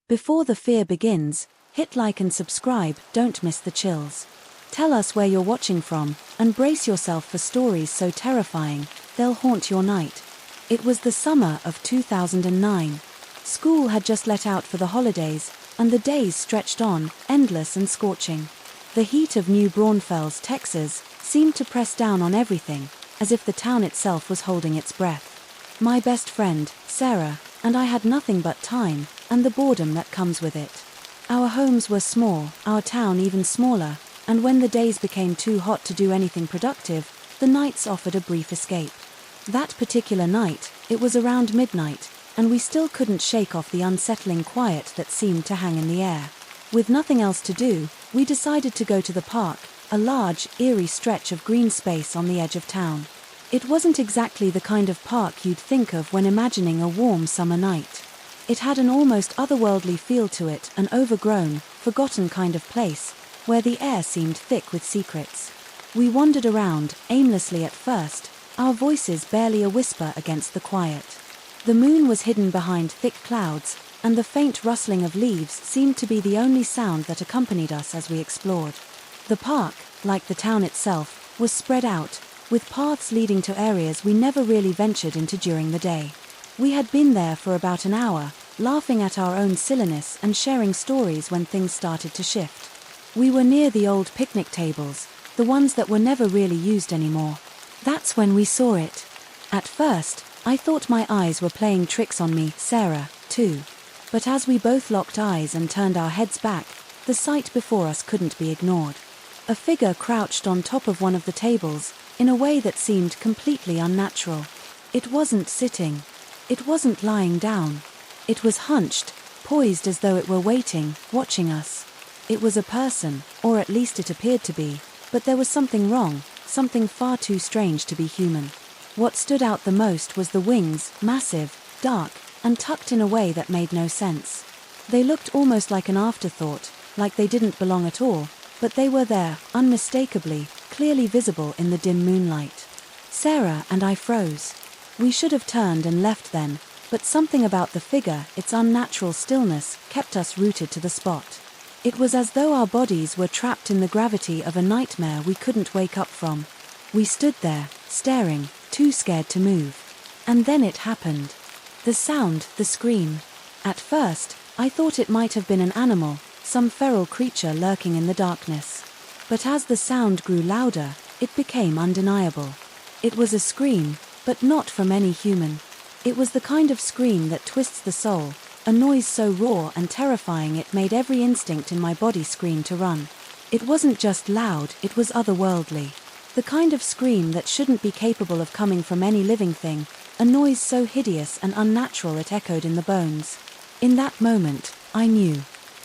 Before the fear begins, hit like and subscribe, don't miss the chills. Tell us where you're watching from, and brace yourself for stories so terrifying, they'll haunt your night. It was the summer of 2009. School had just let out for the holidays, and the days stretched on, endless and scorching. The heat of New Braunfels, Texas, seemed to press down on everything, as if the town itself was holding its breath. My best friend, Sarah, and I had nothing but time, and the boredom that comes with it. Our homes were small, our town even smaller, and when the days became too hot to do anything productive, the nights offered a brief escape. That particular night, it was around midnight, and we still couldn't shake off the unsettling quiet that seemed to hang in the air. With nothing else to do, we decided to go to the park, a large, eerie stretch of green space on the edge of town. It wasn't exactly the kind of park you'd think of when imagining a warm summer night. It had an almost otherworldly feel to it, an overgrown, forgotten kind of place, where the air seemed thick with secrets. We wandered around, aimlessly at first, our voices barely a whisper against the quiet. The moon was hidden behind thick clouds, and the faint rustling of leaves seemed to be the only sound that accompanied us as we explored. The park, like the town itself, was spread out, with paths leading to areas we never really ventured into during the day. We had been there for about an hour, laughing at our own silliness and sharing stories when things started to shift. We were near the old picnic tables, the ones that were never really used anymore. That's when we saw it. At first, I thought my eyes were playing tricks on me, Sarah, too. But as we both locked eyes and turned our heads back, the sight before us couldn't be ignored. A figure crouched on top of one of the tables, in a way that seemed completely unnatural. It wasn't sitting. It wasn't lying down. It was hunched, poised as though it were waiting, watching us. It was a person, or at least it appeared to be, but there was something wrong, something far too strange to be human. What stood out the most was the wings, massive, dark, and tucked in a way that made no sense. They looked almost like an afterthought, like they didn't belong at all, but they were there, unmistakably, clearly visible in the dim moonlight. Sarah and I froze. We should have turned and left then, but something about the figure, its unnatural stillness, kept us rooted to the spot. It was as though our bodies were trapped in the gravity of a nightmare we couldn't wake up from. We stood there, staring, too scared to move. And then it happened. The sound, the scream. At first, I thought it might have been an animal, some feral creature lurking in the darkness. But as the sound grew louder, it became undeniable. It was a scream, but not from any human. It was the kind of scream that twists the soul, a noise so raw and terrifying it made every instinct in my body scream to run. It wasn't just loud, it was otherworldly. The kind of scream that shouldn't be capable of coming from any living thing, a noise so hideous and unnatural it echoed in the bones. In that moment, I knew.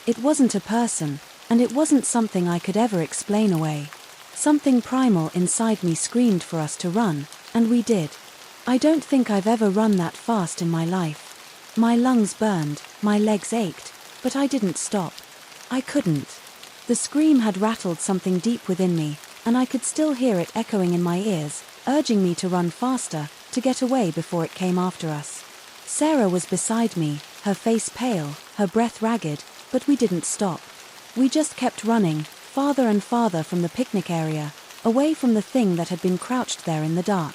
It wasn't a person, and it wasn't something I could ever explain away. Something primal inside me screamed for us to run, and we did. I don't think I've ever run that fast in my life. My lungs burned, my legs ached, but I didn't stop. I couldn't. The scream had rattled something deep within me, and I could still hear it echoing in my ears, urging me to run faster, to get away before it came after us. Sarah was beside me, her face pale, her breath ragged, but we didn't stop. We just kept running, farther and farther from the picnic area, away from the thing that had been crouched there in the dark.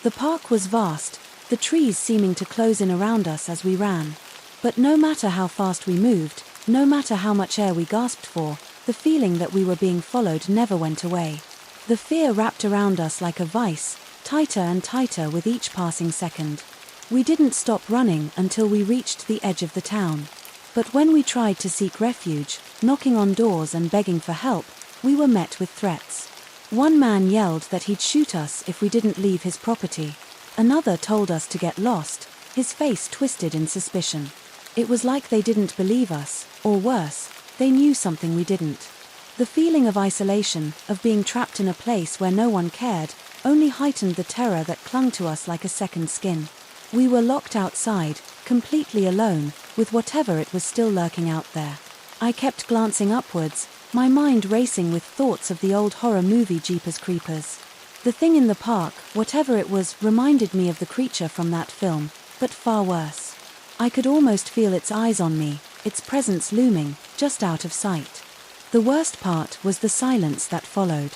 The park was vast, the trees seeming to close in around us as we ran. But no matter how fast we moved, no matter how much air we gasped for, the feeling that we were being followed never went away. The fear wrapped around us like a vice, tighter and tighter with each passing second. We didn't stop running until we reached the edge of the town. But when we tried to seek refuge, knocking on doors and begging for help, we were met with threats. One man yelled that he'd shoot us if we didn't leave his property. Another told us to get lost, his face twisted in suspicion. It was like they didn't believe us, or worse, they knew something we didn't. The feeling of isolation, of being trapped in a place where no one cared, only heightened the terror that clung to us like a second skin. We were locked outside, completely alone, with whatever it was still lurking out there. I kept glancing upwards, my mind racing with thoughts of the old horror movie Jeepers Creepers. The thing in the park, whatever it was, reminded me of the creature from that film, but far worse. I could almost feel its eyes on me, its presence looming, just out of sight. The worst part was the silence that followed.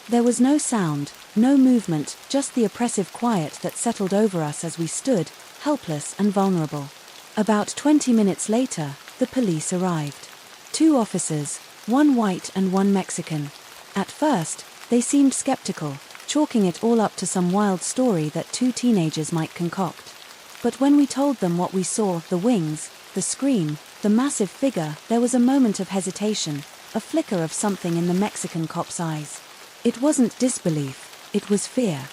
There was no sound, no movement, just the oppressive quiet that settled over us as we stood, helpless and vulnerable. About 20 minutes later, the police arrived. 2 officers, one white and one Mexican. At first, they seemed skeptical, chalking it all up to some wild story that 2 teenagers might concoct. But when we told them what we saw, the wings, the scream, the massive figure, there was a moment of hesitation, a flicker of something in the Mexican cop's eyes. It wasn't disbelief, it was fear.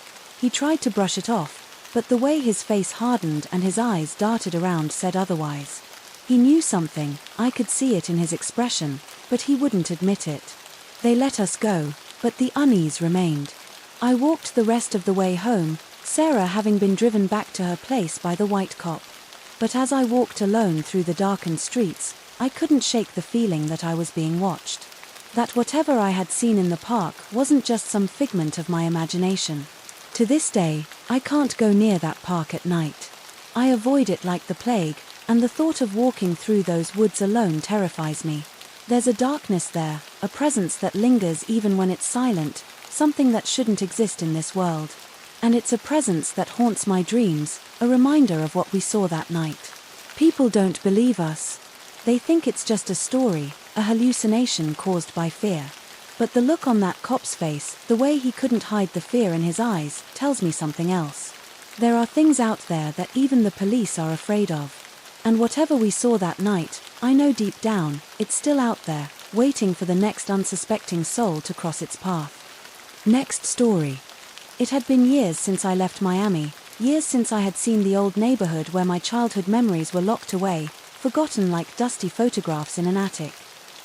He tried to brush it off, but the way his face hardened and his eyes darted around said otherwise. He knew something, I could see it in his expression, but he wouldn't admit it. They let us go, but the unease remained. I walked the rest of the way home, Sarah having been driven back to her place by the white cop. But as I walked alone through the darkened streets, I couldn't shake the feeling that I was being watched. That whatever I had seen in the park wasn't just some figment of my imagination. To this day, I can't go near that park at night. I avoid it like the plague, and the thought of walking through those woods alone terrifies me. There's a darkness there, a presence that lingers even when it's silent, something that shouldn't exist in this world. And it's a presence that haunts my dreams, a reminder of what we saw that night. People don't believe us. They think it's just a story, a hallucination caused by fear. But the look on that cop's face, the way he couldn't hide the fear in his eyes, tells me something else. There are things out there that even the police are afraid of. And whatever we saw that night, I know deep down, it's still out there, waiting for the next unsuspecting soul to cross its path. Next story. It had been years since I left Miami, years since I had seen the old neighborhood where my childhood memories were locked away, forgotten like dusty photographs in an attic.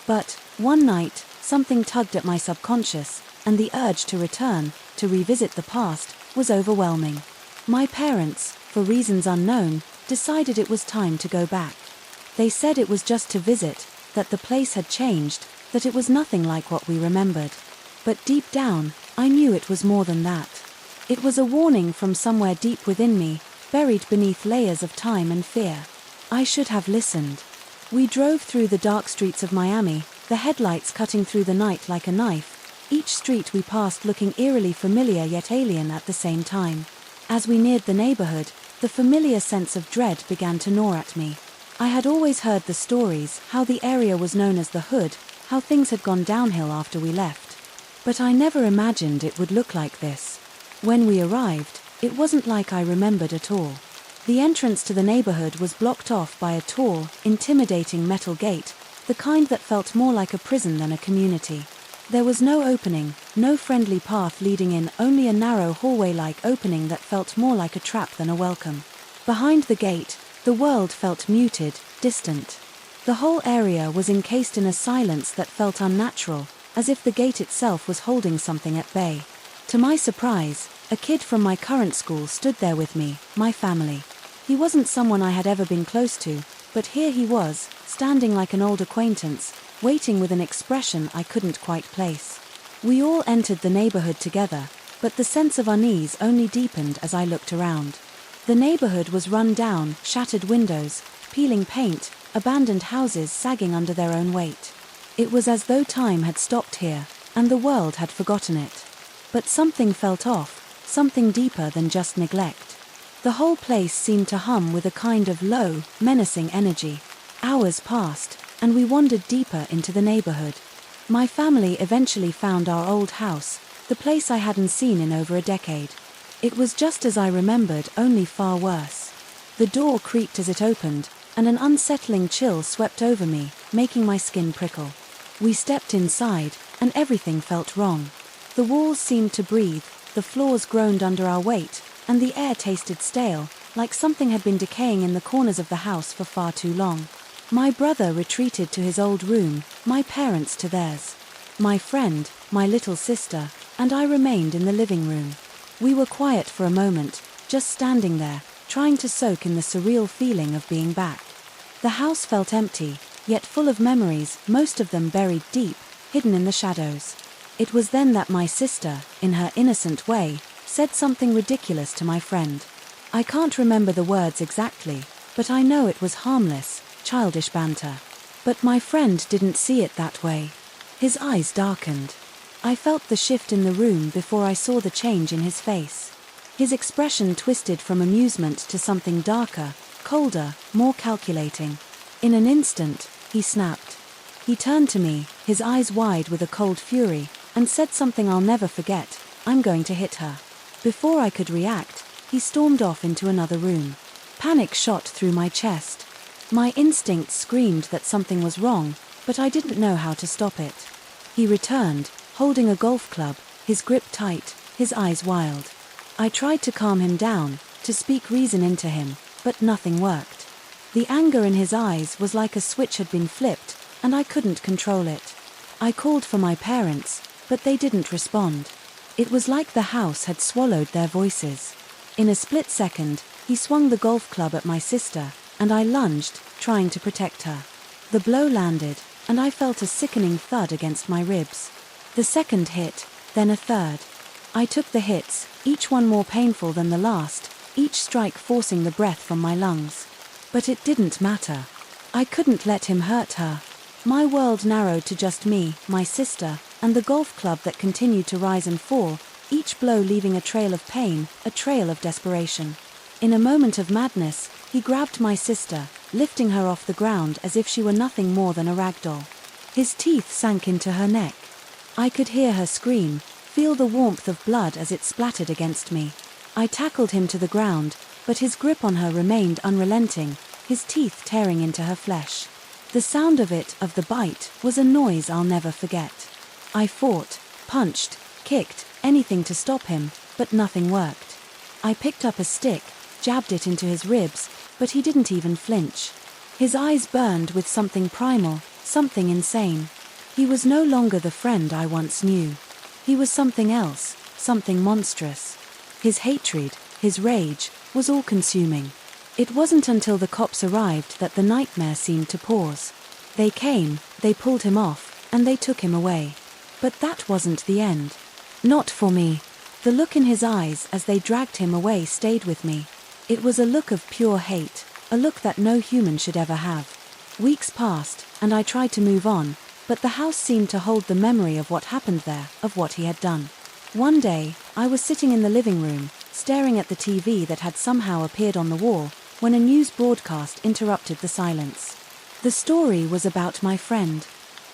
But, one night, something tugged at my subconscious, and the urge to return, to revisit the past, was overwhelming. My parents, for reasons unknown, decided it was time to go back. They said it was just to visit, that the place had changed, that it was nothing like what we remembered. But deep down, I knew it was more than that. It was a warning from somewhere deep within me, buried beneath layers of time and fear. I should have listened. We drove through the dark streets of Miami, the headlights cutting through the night like a knife, each street we passed looking eerily familiar yet alien at the same time. As we neared the neighborhood, the familiar sense of dread began to gnaw at me. I had always heard the stories, how the area was known as the Hood, how things had gone downhill after we left. But I never imagined it would look like this. When we arrived, it wasn't like I remembered at all. The entrance to the neighborhood was blocked off by a tall, intimidating metal gate, the kind that felt more like a prison than a community. There was no opening, no friendly path leading in, only a narrow hallway-like opening that felt more like a trap than a welcome. Behind the gate, the world felt muted, distant. The whole area was encased in a silence that felt unnatural, as if the gate itself was holding something at bay. To my surprise, a kid from my current school stood there with me, my family. He wasn't someone I had ever been close to, but here he was, standing like an old acquaintance, waiting with an expression I couldn't quite place. We all entered the neighborhood together, but the sense of unease only deepened as I looked around. The neighborhood was run down, shattered windows, peeling paint, abandoned houses sagging under their own weight. It was as though time had stopped here, and the world had forgotten it. But something felt off, something deeper than just neglect. The whole place seemed to hum with a kind of low, menacing energy. Hours passed, and we wandered deeper into the neighborhood. My family eventually found our old house, the place I hadn't seen in over a decade. It was just as I remembered, only far worse. The door creaked as it opened, and an unsettling chill swept over me, making my skin prickle. We stepped inside, and everything felt wrong. The walls seemed to breathe, the floors groaned under our weight, and the air tasted stale, like something had been decaying in the corners of the house for far too long. My brother retreated to his old room, my parents to theirs. My friend, my little sister, and I remained in the living room. We were quiet for a moment, just standing there, trying to soak in the surreal feeling of being back. The house felt empty, yet full of memories, most of them buried deep, hidden in the shadows. It was then that my sister, in her innocent way, said something ridiculous to my friend. I can't remember the words exactly, but I know it was harmless, childish banter. But my friend didn't see it that way. His eyes darkened. I felt the shift in the room before I saw the change in his face. His expression twisted from amusement to something darker, colder, more calculating. In an instant, he snapped. He turned to me, his eyes wide with a cold fury, and said something I'll never forget: "I'm going to hit her." Before I could react, he stormed off into another room. Panic shot through my chest. My instincts screamed that something was wrong, but I didn't know how to stop it. He returned, holding a golf club, his grip tight, his eyes wild. I tried to calm him down, to speak reason into him, but nothing worked. The anger in his eyes was like a switch had been flipped, and I couldn't control it. I called for my parents, but they didn't respond. It was like the house had swallowed their voices. In a split second, he swung the golf club at my sister, and I lunged, trying to protect her. The blow landed, and I felt a sickening thud against my ribs. The second hit, then a third. I took the hits, each one more painful than the last, each strike forcing the breath from my lungs. But it didn't matter. I couldn't let him hurt her. My world narrowed to just me, my sister, and the golf club that continued to rise and fall, each blow leaving a trail of pain, a trail of desperation. In a moment of madness, he grabbed my sister, lifting her off the ground as if she were nothing more than a rag doll. His teeth sank into her neck. I could hear her scream, feel the warmth of blood as it splattered against me. I tackled him to the ground, but his grip on her remained unrelenting, his teeth tearing into her flesh. The sound of it, of the bite, was a noise I'll never forget. I fought, punched, kicked, anything to stop him, but nothing worked. I picked up a stick, jabbed it into his ribs, but he didn't even flinch. His eyes burned with something primal, something insane. He was no longer the friend I once knew. He was something else, something monstrous. His hatred, his rage, was all-consuming. It wasn't until the cops arrived that the nightmare seemed to pause. They came, they pulled him off, and they took him away. But that wasn't the end. Not for me. The look in his eyes as they dragged him away stayed with me. It was a look of pure hate, a look that no human should ever have. Weeks passed, and I tried to move on, but the house seemed to hold the memory of what happened there, of what he had done. One day, I was sitting in the living room, staring at the TV that had somehow appeared on the wall, when a news broadcast interrupted the silence. The story was about my friend.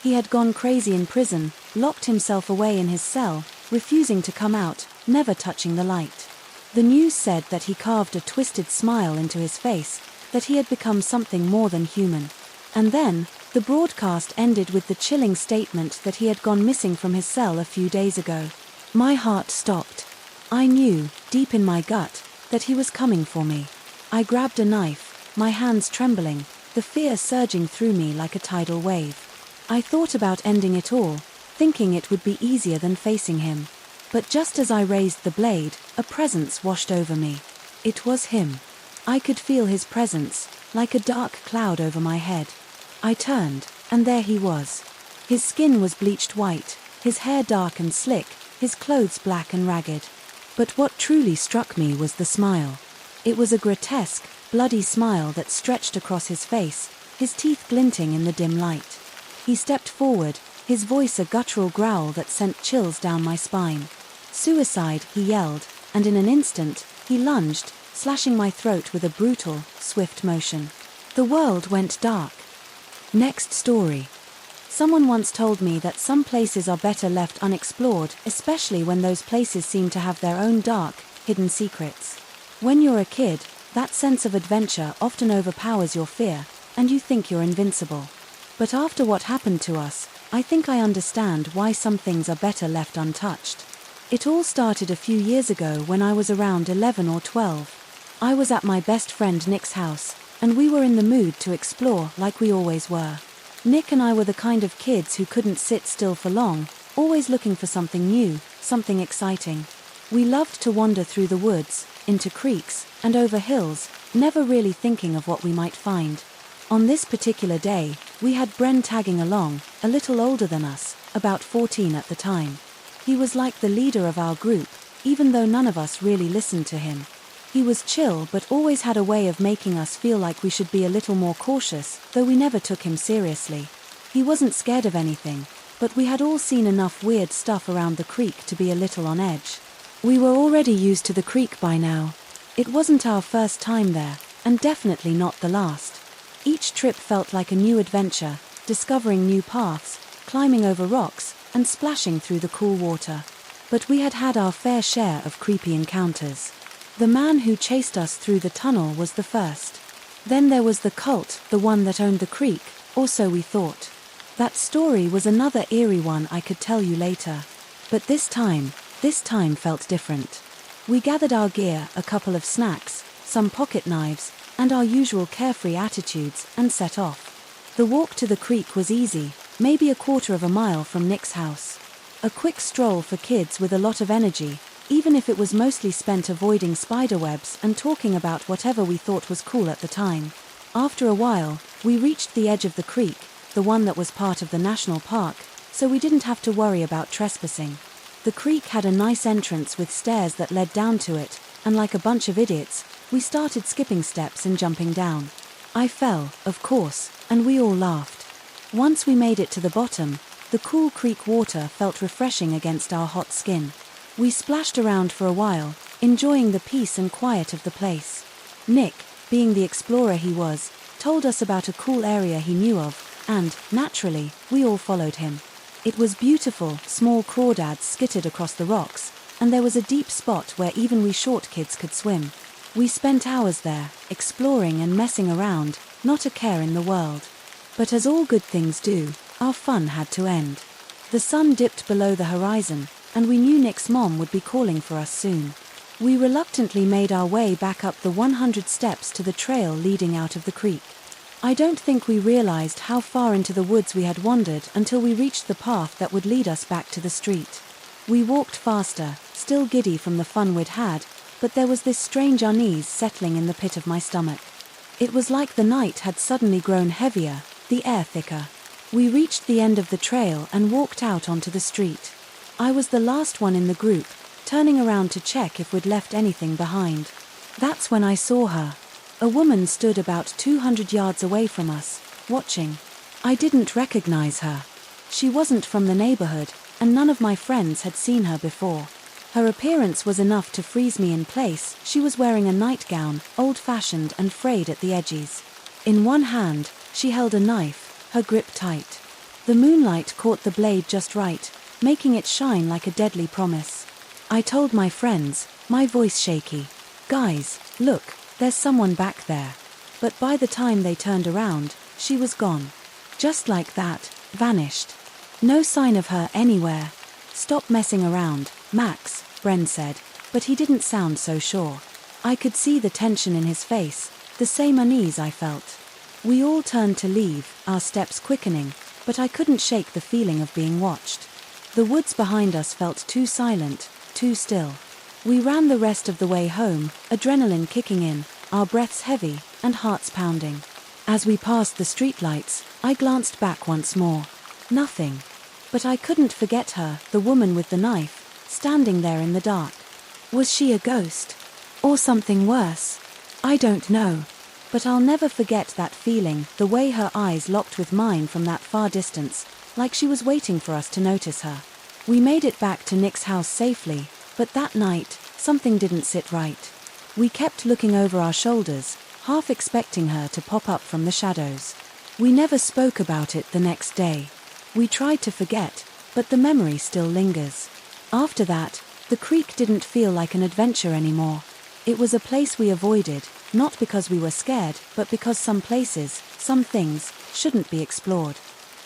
He had gone crazy in prison, locked himself away in his cell, refusing to come out, never touching the light. The news said that he carved a twisted smile into his face, that he had become something more than human. And then, the broadcast ended with the chilling statement that he had gone missing from his cell a few days ago. My heart stopped. I knew, deep in my gut, that he was coming for me. I grabbed a knife, my hands trembling, the fear surging through me like a tidal wave. I thought about ending it all, thinking it would be easier than facing him. But just as I raised the blade, a presence washed over me. It was him. I could feel his presence, like a dark cloud over my head. I turned, and there he was. His skin was bleached white, his hair dark and slick, his clothes black and ragged. But what truly struck me was the smile. It was a grotesque, bloody smile that stretched across his face, his teeth glinting in the dim light. He stepped forward, his voice a guttural growl that sent chills down my spine. "Suicide," he yelled, and in an instant, he lunged, slashing my throat with a brutal, swift motion. The world went dark. Next story. Someone once told me that some places are better left unexplored, especially when those places seem to have their own dark, hidden secrets. When you're a kid, that sense of adventure often overpowers your fear, and you think you're invincible. But after what happened to us, I think I understand why some things are better left untouched. It all started a few years ago when I was around 11 or 12. I was at my best friend Nick's house, and we were in the mood to explore like we always were. Nick and I were the kind of kids who couldn't sit still for long, always looking for something new, something exciting. We loved to wander through the woods, into creeks, and over hills, never really thinking of what we might find. On this particular day, we had Bren tagging along, a little older than us, about 14 at the time. He was like the leader of our group, even though none of us really listened to him. He was chill but always had a way of making us feel like we should be a little more cautious, though we never took him seriously. He wasn't scared of anything, but we had all seen enough weird stuff around the creek to be a little on edge. We were already used to the creek by now. It wasn't our first time there, and definitely not the last. Each trip felt like a new adventure, discovering new paths, climbing over rocks, and splashing through the cool water. But we had had our fair share of creepy encounters. The man who chased us through the tunnel was the first. Then there was the cult, the one that owned the creek, or so we thought. That story was another eerie one I could tell you later. But this time felt different. We gathered our gear, a couple of snacks, some pocket knives, and our usual carefree attitudes, and set off. The walk to the creek was easy, maybe a quarter of a mile from Nick's house. A quick stroll for kids with a lot of energy, even if it was mostly spent avoiding spiderwebs and talking about whatever we thought was cool at the time. After a while, we reached the edge of the creek, the one that was part of the national park, so we didn't have to worry about trespassing. The creek had a nice entrance with stairs that led down to it, and like a bunch of idiots, we started skipping steps and jumping down. I fell, of course, and we all laughed. Once we made it to the bottom, the cool creek water felt refreshing against our hot skin. We splashed around for a while, enjoying the peace and quiet of the place. Nick, being the explorer he was, told us about a cool area he knew of, and, naturally, we all followed him. It was beautiful, small crawdads skittered across the rocks, and there was a deep spot where even we short kids could swim. We spent hours there, exploring and messing around, not a care in the world. But as all good things do, our fun had to end. The sun dipped below the horizon, and we knew Nick's mom would be calling for us soon. We reluctantly made our way back up the 100 steps to the trail leading out of the creek. I don't think we realized how far into the woods we had wandered until we reached the path that would lead us back to the street. We walked faster, still giddy from the fun we'd had, but there was this strange unease settling in the pit of my stomach. It was like the night had suddenly grown heavier, the air thicker. We reached the end of the trail and walked out onto the street. I was the last one in the group, turning around to check if we'd left anything behind. That's when I saw her. A woman stood about 200 yards away from us, watching. I didn't recognize her. She wasn't from the neighborhood, and none of my friends had seen her before. Her appearance was enough to freeze me in place. She was wearing a nightgown, old-fashioned and frayed at the edges. In one hand, she held a knife, her grip tight. The moonlight caught the blade just right, making it shine like a deadly promise. I told my friends, my voice shaky, "Guys, look, there's someone back there." But by the time they turned around, she was gone. Just like that, vanished. No sign of her anywhere. "Stop messing around, Max," Bren said, but he didn't sound so sure. I could see the tension in his face, the same unease I felt. We all turned to leave, our steps quickening, but I couldn't shake the feeling of being watched. The woods behind us felt too silent, too still. We ran the rest of the way home, adrenaline kicking in, our breaths heavy, and hearts pounding. As we passed the streetlights, I glanced back once more. Nothing. But I couldn't forget her, the woman with the knife, standing there in the dark. Was she a ghost? Or something worse? I don't know. But I'll never forget that feeling, the way her eyes locked with mine from that far distance, like she was waiting for us to notice her. We made it back to Nick's house safely, but that night, something didn't sit right. We kept looking over our shoulders, half expecting her to pop up from the shadows. We never spoke about it the next day. We tried to forget, but the memory still lingers. After that, the creek didn't feel like an adventure anymore. It was a place we avoided, not because we were scared, but because some places, some things, shouldn't be explored.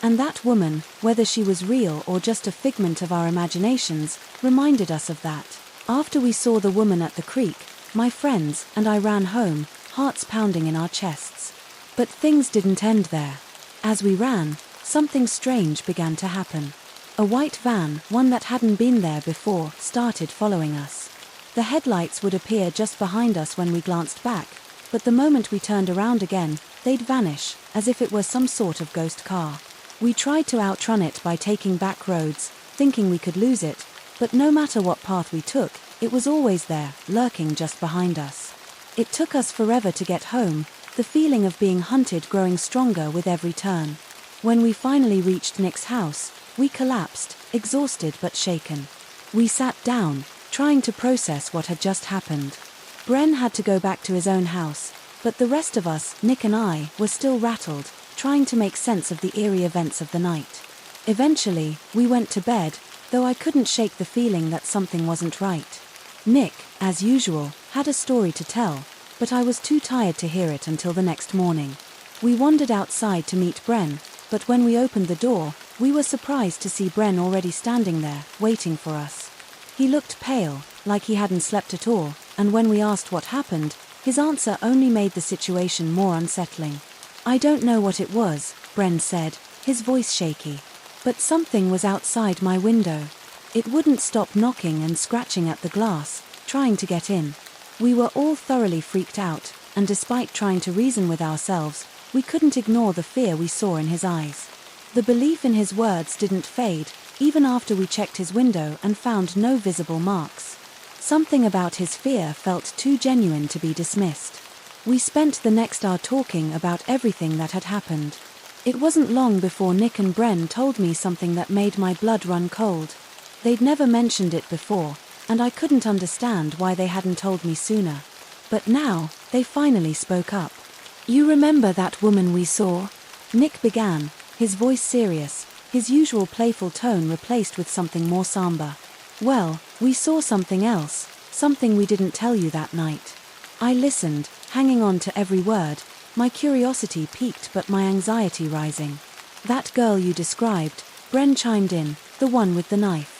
And that woman, whether she was real or just a figment of our imaginations, reminded us of that. After we saw the woman at the creek, my friends and I ran home, hearts pounding in our chests. But things didn't end there. As we ran, something strange began to happen. A white van, one that hadn't been there before, started following us. The headlights would appear just behind us when we glanced back, but the moment we turned around again, they'd vanish, as if it were some sort of ghost car. We tried to outrun it by taking back roads, thinking we could lose it, but no matter what path we took, it was always there, lurking just behind us. It took us forever to get home, the feeling of being hunted growing stronger with every turn. When we finally reached Nick's house, we collapsed, exhausted but shaken. We sat down, trying to process what had just happened. Bren had to go back to his own house, but the rest of us, Nick and I, were still rattled, trying to make sense of the eerie events of the night. Eventually, we went to bed, though I couldn't shake the feeling that something wasn't right. Nick, as usual, had a story to tell, but I was too tired to hear it until the next morning. We wandered outside to meet Bren, but when we opened the door, we were surprised to see Bren already standing there, waiting for us. He looked pale, like he hadn't slept at all, and when we asked what happened, his answer only made the situation more unsettling. "I don't know what it was," Bren said, his voice shaky. "But something was outside my window. It wouldn't stop knocking and scratching at the glass, trying to get in." We were all thoroughly freaked out, and despite trying to reason with ourselves, we couldn't ignore the fear we saw in his eyes. The belief in his words didn't fade, even after we checked his window and found no visible marks. Something about his fear felt too genuine to be dismissed. We spent the next hour talking about everything that had happened. It wasn't long before Nick and Bren told me something that made my blood run cold. They'd never mentioned it before, and I couldn't understand why they hadn't told me sooner. But now, they finally spoke up. "You remember that woman we saw?" Nick began, his voice serious, his usual playful tone replaced with something more somber. "Well, we saw something else, something we didn't tell you that night." I listened, hanging on to every word, my curiosity piqued but my anxiety rising. "That girl you described," Bren chimed in, "the one with the knife.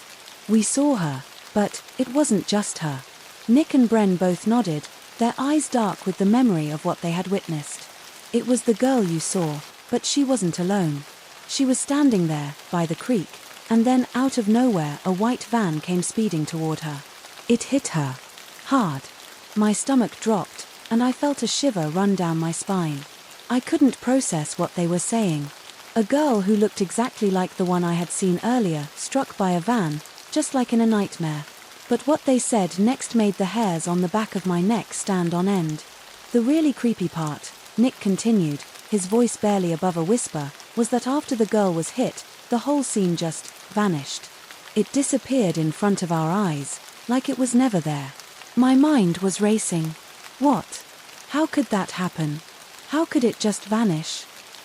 We saw her, but it wasn't just her." Nick and Bren both nodded, their eyes dark with the memory of what they had witnessed. "It was the girl you saw, but she wasn't alone. She was standing there, by the creek, and then out of nowhere a white van came speeding toward her. It hit her. Hard. My stomach dropped, and I felt a shiver run down my spine. I couldn't process what they were saying. A girl who looked exactly like the one I had seen earlier, struck by a van, just like in a nightmare. But what they said next made the hairs on the back of my neck stand on end. The really creepy part," Nick continued, his voice barely above a whisper, "was that after the girl was hit, the whole scene just vanished. It disappeared in front of our eyes, like it was never there." My mind was racing. What? How could that happen? How could it just vanish?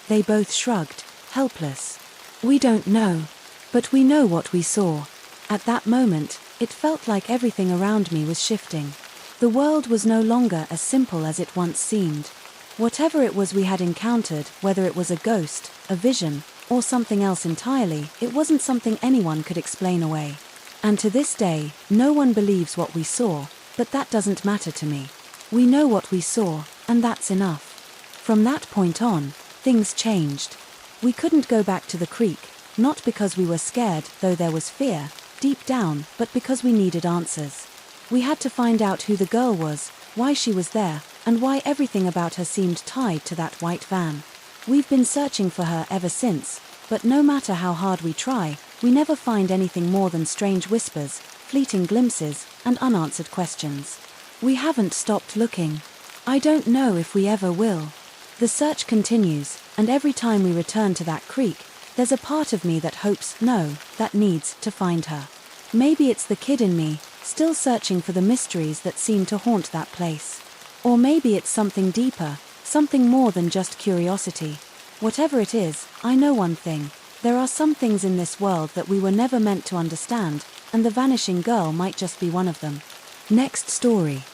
They both shrugged, helpless. "We don't know. But we know what we saw." At that moment, it felt like everything around me was shifting. The world was no longer as simple as it once seemed. Whatever it was we had encountered, whether it was a ghost, a vision, or something else entirely, it wasn't something anyone could explain away. And to this day, no one believes what we saw, but that doesn't matter to me. We know what we saw, and that's enough. From that point on, things changed. We couldn't go back to the creek, not because we were scared, though there was fear, deep down, but because we needed answers. We had to find out who the girl was, why she was there, and why everything about her seemed tied to that white van. We've been searching for her ever since, but no matter how hard we try, we never find anything more than strange whispers, fleeting glimpses, and unanswered questions. We haven't stopped looking. I don't know if we ever will. The search continues, and every time we return to that creek, there's a part of me that hopes, no, that needs to find her. Maybe it's the kid in me, still searching for the mysteries that seem to haunt that place. Or maybe it's something deeper, something more than just curiosity. Whatever it is, I know one thing. There are some things in this world that we were never meant to understand, and the vanishing girl might just be one of them. Next story.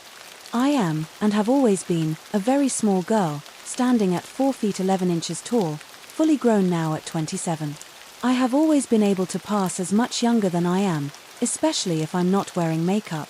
I am, and have always been, a very small girl, standing at 4 feet 11 inches tall, fully grown now at 27. I have always been able to pass as much younger than I am, especially if I'm not wearing makeup.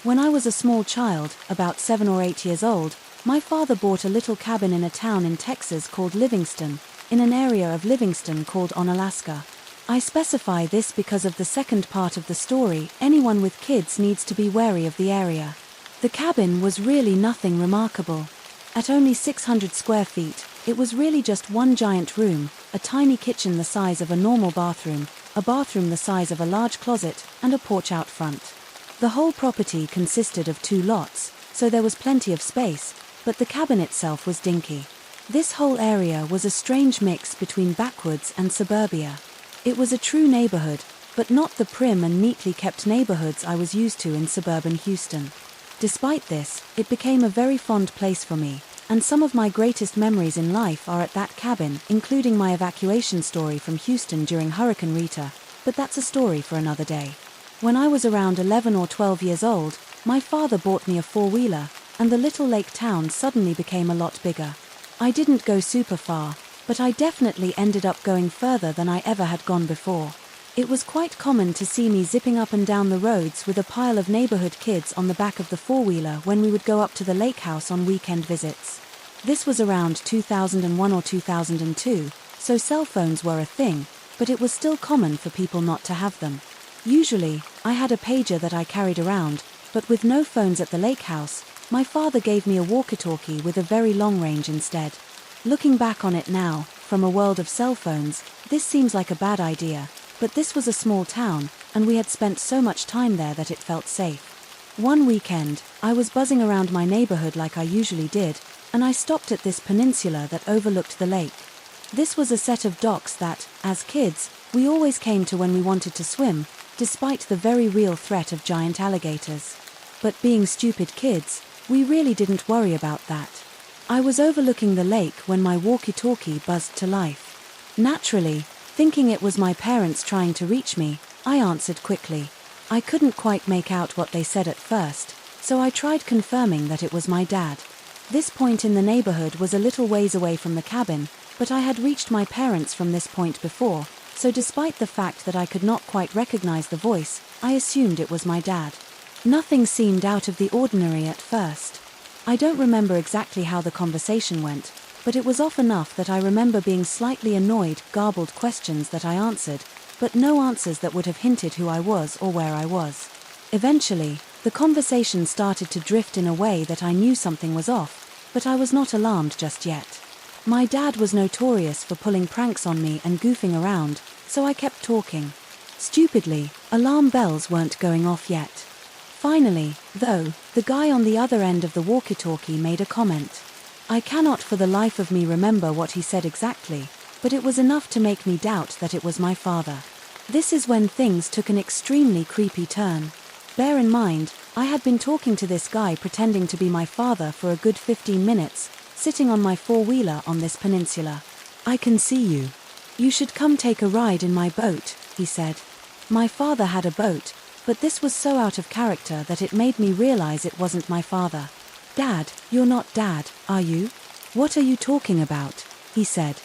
When I was a small child, about 7 or 8 years old, my father bought a little cabin in a town in Texas called Livingston, in an area of Livingston called Onalaska. I specify this because of the second part of the story. Anyone with kids needs to be wary of the area. The cabin was really nothing remarkable. At only 600 square feet, it was really just one giant room, a tiny kitchen the size of a normal bathroom, a bathroom the size of a large closet, and a porch out front. The whole property consisted of 2 lots, so there was plenty of space, but the cabin itself was dinky. This whole area was a strange mix between backwoods and suburbia. It was a true neighborhood, but not the prim and neatly kept neighborhoods I was used to in suburban Houston. Despite this, it became a very fond place for me, and some of my greatest memories in life are at that cabin, including my evacuation story from Houston during Hurricane Rita, but that's a story for another day. When I was around 11 or 12 years old, my father bought me a four-wheeler, and the little lake town suddenly became a lot bigger. I didn't go super far, but I definitely ended up going further than I ever had gone before. It was quite common to see me zipping up and down the roads with a pile of neighborhood kids on the back of the four-wheeler when we would go up to the lake house on weekend visits. This was around 2001 or 2002, so cell phones were a thing, but it was still common for people not to have them. Usually, I had a pager that I carried around, but with no phones at the lake house, my father gave me a walkie-talkie with a very long range instead. Looking back on it now, from a world of cell phones, this seems like a bad idea, but this was a small town, and we had spent so much time there that it felt safe. One weekend, I was buzzing around my neighborhood like I usually did, and I stopped at this peninsula that overlooked the lake. This was a set of docks that, as kids, we always came to when we wanted to swim, despite the very real threat of giant alligators. But being stupid kids, we really didn't worry about that. I was overlooking the lake when my walkie-talkie buzzed to life. Naturally, thinking it was my parents trying to reach me, I answered quickly. I couldn't quite make out what they said at first, so I tried confirming that it was my dad. This point in the neighborhood was a little ways away from the cabin, but I had reached my parents from this point before, so despite the fact that I could not quite recognize the voice, I assumed it was my dad. Nothing seemed out of the ordinary at first. I don't remember exactly how the conversation went, but it was off enough that I remember being slightly annoyed, garbled questions that I answered, but no answers that would have hinted who I was or where I was. Eventually, the conversation started to drift in a way that I knew something was off, but I was not alarmed just yet. My dad was notorious for pulling pranks on me and goofing around, so I kept talking. Stupidly, alarm bells weren't going off yet. Finally, though, the guy on the other end of the walkie-talkie made a comment. I cannot for the life of me remember what he said exactly, but it was enough to make me doubt that it was my father. This is when things took an extremely creepy turn. Bear in mind, I had been talking to this guy pretending to be my father for a good 15 minutes, sitting on my four-wheeler on this peninsula. I can see you. You should come take a ride in my boat, he said. My father had a boat, but this was so out of character that it made me realize it wasn't my father. Dad, you're not Dad, are you? What are you talking about? He said.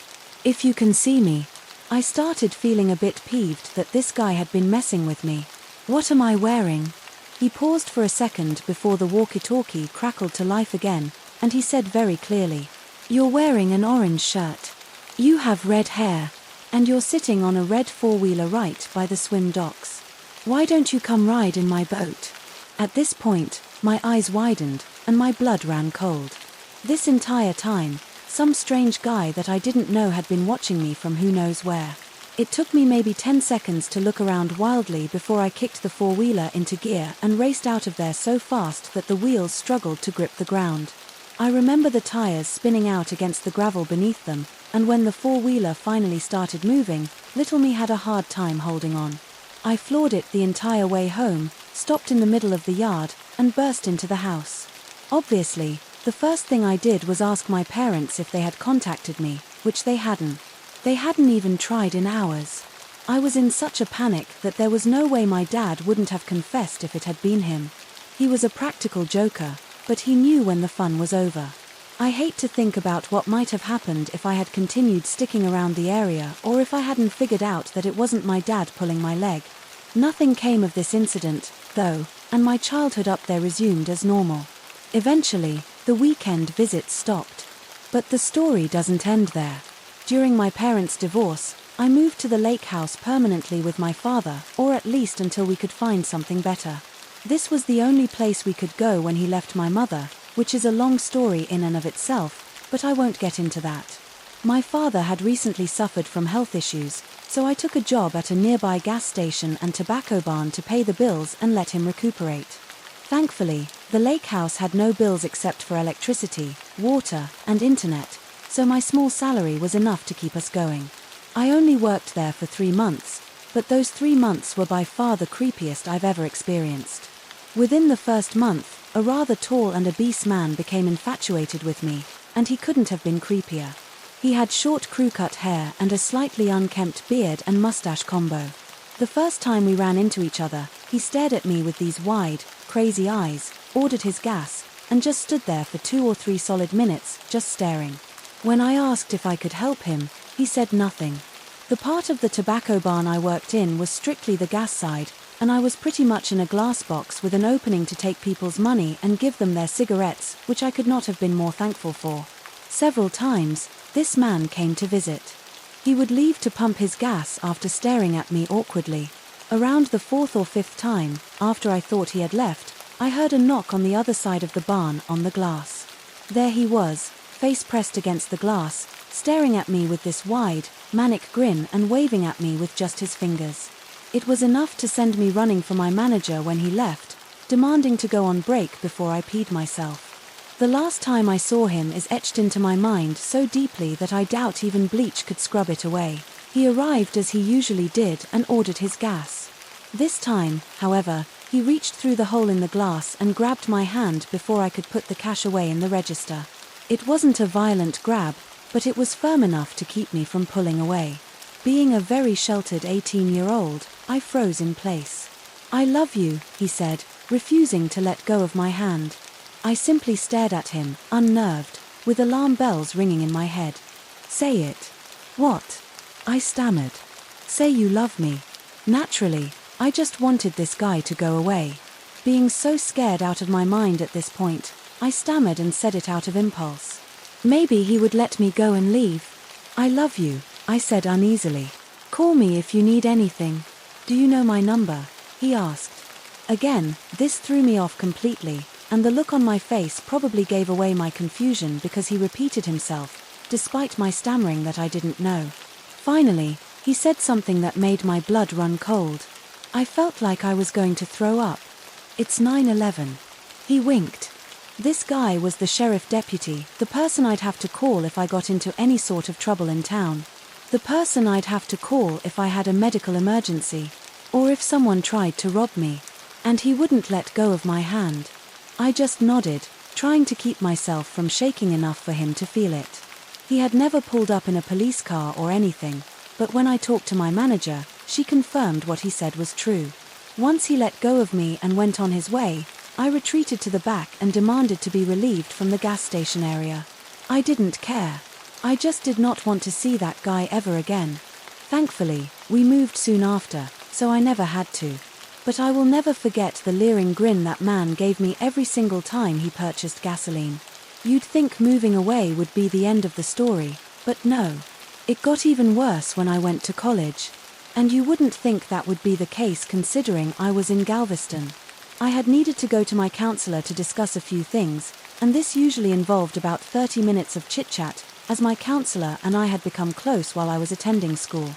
If you can see me. I started feeling a bit peeved that this guy had been messing with me. What am I wearing? He paused for a second before the walkie-talkie crackled to life again, and he said very clearly, You're wearing an orange shirt. You have red hair, and you're sitting on a red four-wheeler right by the swim docks. Why don't you come ride in my boat? At this point, my eyes widened, and my blood ran cold. This entire time, some strange guy that I didn't know had been watching me from who knows where. It took me maybe 10 seconds to look around wildly before I kicked the four-wheeler into gear and raced out of there so fast that the wheels struggled to grip the ground. I remember the tires spinning out against the gravel beneath them, and when the four-wheeler finally started moving, little me had a hard time holding on. I floored it the entire way home, stopped in the middle of the yard, and burst into the house. Obviously, the first thing I did was ask my parents if they had contacted me, which they hadn't. They hadn't even tried in hours. I was in such a panic that there was no way my dad wouldn't have confessed if it had been him. He was a practical joker, but he knew when the fun was over. I hate to think about what might have happened if I had continued sticking around the area or if I hadn't figured out that it wasn't my dad pulling my leg. Nothing came of this incident, though, and my childhood up there resumed as normal. Eventually, the weekend visits stopped. But the story doesn't end there. During my parents' divorce, I moved to the lake house permanently with my father, or at least until we could find something better. This was the only place we could go when he left my mother, which is a long story in and of itself, but I won't get into that. My father had recently suffered from health issues, so I took a job at a nearby gas station and tobacco barn to pay the bills and let him recuperate. Thankfully, the lake house had no bills except for electricity, water, and internet, so my small salary was enough to keep us going. I only worked there for 3 months, but those 3 months were by far the creepiest I've ever experienced. Within the first month, a rather tall and obese man became infatuated with me, and he couldn't have been creepier. He had short crew-cut hair and a slightly unkempt beard and mustache combo. The first time we ran into each other, he stared at me with these wide, crazy eyes, ordered his gas, and just stood there for 2 or 3 solid minutes, just staring. When I asked if I could help him, he said nothing. The part of the tobacco barn I worked in was strictly the gas side, and I was pretty much in a glass box with an opening to take people's money and give them their cigarettes, which I could not have been more thankful for. Several times, this man came to visit. He would leave to pump his gas after staring at me awkwardly. Around the 4th or 5th time, after I thought he had left, I heard a knock on the other side of the barn on the glass. There he was, face pressed against the glass, staring at me with this wide, manic grin and waving at me with just his fingers. It was enough to send me running for my manager when he left, demanding to go on break before I peed myself. The last time I saw him is etched into my mind so deeply that I doubt even bleach could scrub it away. He arrived as he usually did and ordered his gas. This time, however, he reached through the hole in the glass and grabbed my hand before I could put the cash away in the register. It wasn't a violent grab, but it was firm enough to keep me from pulling away. Being a very sheltered 18-year-old, I froze in place. "I love you," he said, refusing to let go of my hand. I simply stared at him, unnerved, with alarm bells ringing in my head. "Say it." "What?" I stammered. "Say you love me." Naturally, I just wanted this guy to go away. Being so scared out of my mind at this point, I stammered and said it out of impulse. Maybe he would let me go and leave. "I love you," I said uneasily. "Call me if you need anything." "Do you know my number?" he asked. Again, this threw me off completely, and the look on my face probably gave away my confusion because he repeated himself, despite my stammering that I didn't know. Finally, he said something that made my blood run cold. I felt like I was going to throw up. "It's 9/11. He winked. This guy was the sheriff deputy, the person I'd have to call if I got into any sort of trouble in town. The person I'd have to call if I had a medical emergency, or if someone tried to rob me. And he wouldn't let go of my hand. I just nodded, trying to keep myself from shaking enough for him to feel it. He had never pulled up in a police car or anything, but when I talked to my manager, she confirmed what he said was true. Once he let go of me and went on his way, I retreated to the back and demanded to be relieved from the gas station area. I didn't care. I just did not want to see that guy ever again. Thankfully, we moved soon after, so I never had to. But I will never forget the leering grin that man gave me every single time he purchased gasoline. You'd think moving away would be the end of the story, but no. It got even worse when I went to college. And you wouldn't think that would be the case considering I was in Galveston. I had needed to go to my counselor to discuss a few things, and this usually involved about 30 minutes of chit-chat, as my counselor and I had become close while I was attending school.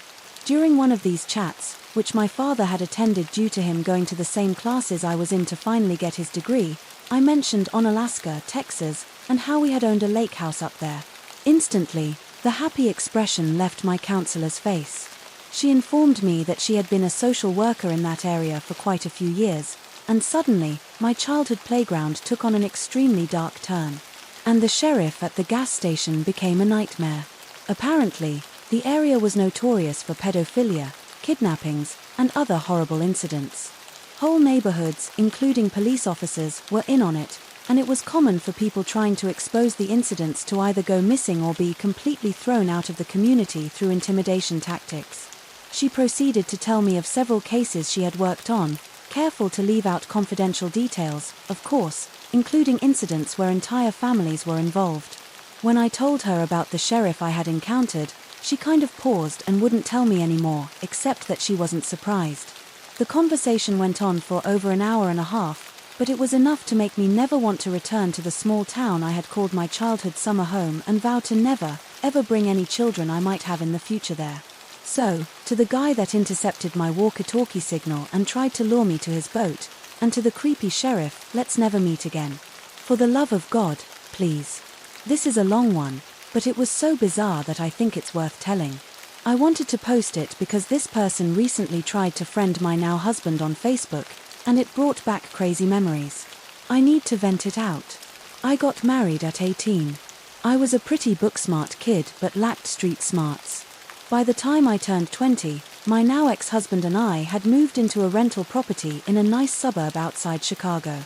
During one of these chats, which my father had attended due to him going to the same classes I was in to finally get his degree, I mentioned Onalaska, Texas, and how we had owned a lake house up there. Instantly, the happy expression left my counselor's face. She informed me that she had been a social worker in that area for quite a few years, and suddenly, my childhood playground took on an extremely dark turn. And the sheriff at the gas station became a nightmare. Apparently, the area was notorious for pedophilia, kidnappings, and other horrible incidents. Whole neighborhoods, including police officers, were in on it, and it was common for people trying to expose the incidents to either go missing or be completely thrown out of the community through intimidation tactics. She proceeded to tell me of several cases she had worked on, careful to leave out confidential details, of course, including incidents where entire families were involved. When I told her about the sheriff I had encountered, she kind of paused and wouldn't tell me anymore, except that she wasn't surprised. The conversation went on for over an hour and a half, but it was enough to make me never want to return to the small town I had called my childhood summer home and vow to never, ever bring any children I might have in the future there. So, to the guy that intercepted my walkie-talkie signal and tried to lure me to his boat, And to the creepy sheriff, let's never meet again. For the love of God, please. This is a long one, but it was so bizarre that I think it's worth telling. I wanted to post it because this person recently tried to friend my now husband on Facebook, and it brought back crazy memories. I need to vent it out. I got married at 18. I was a pretty book-smart kid but lacked street smarts. By the time I turned 20, my now ex-husband and I had moved into a rental property in a nice suburb outside Chicago.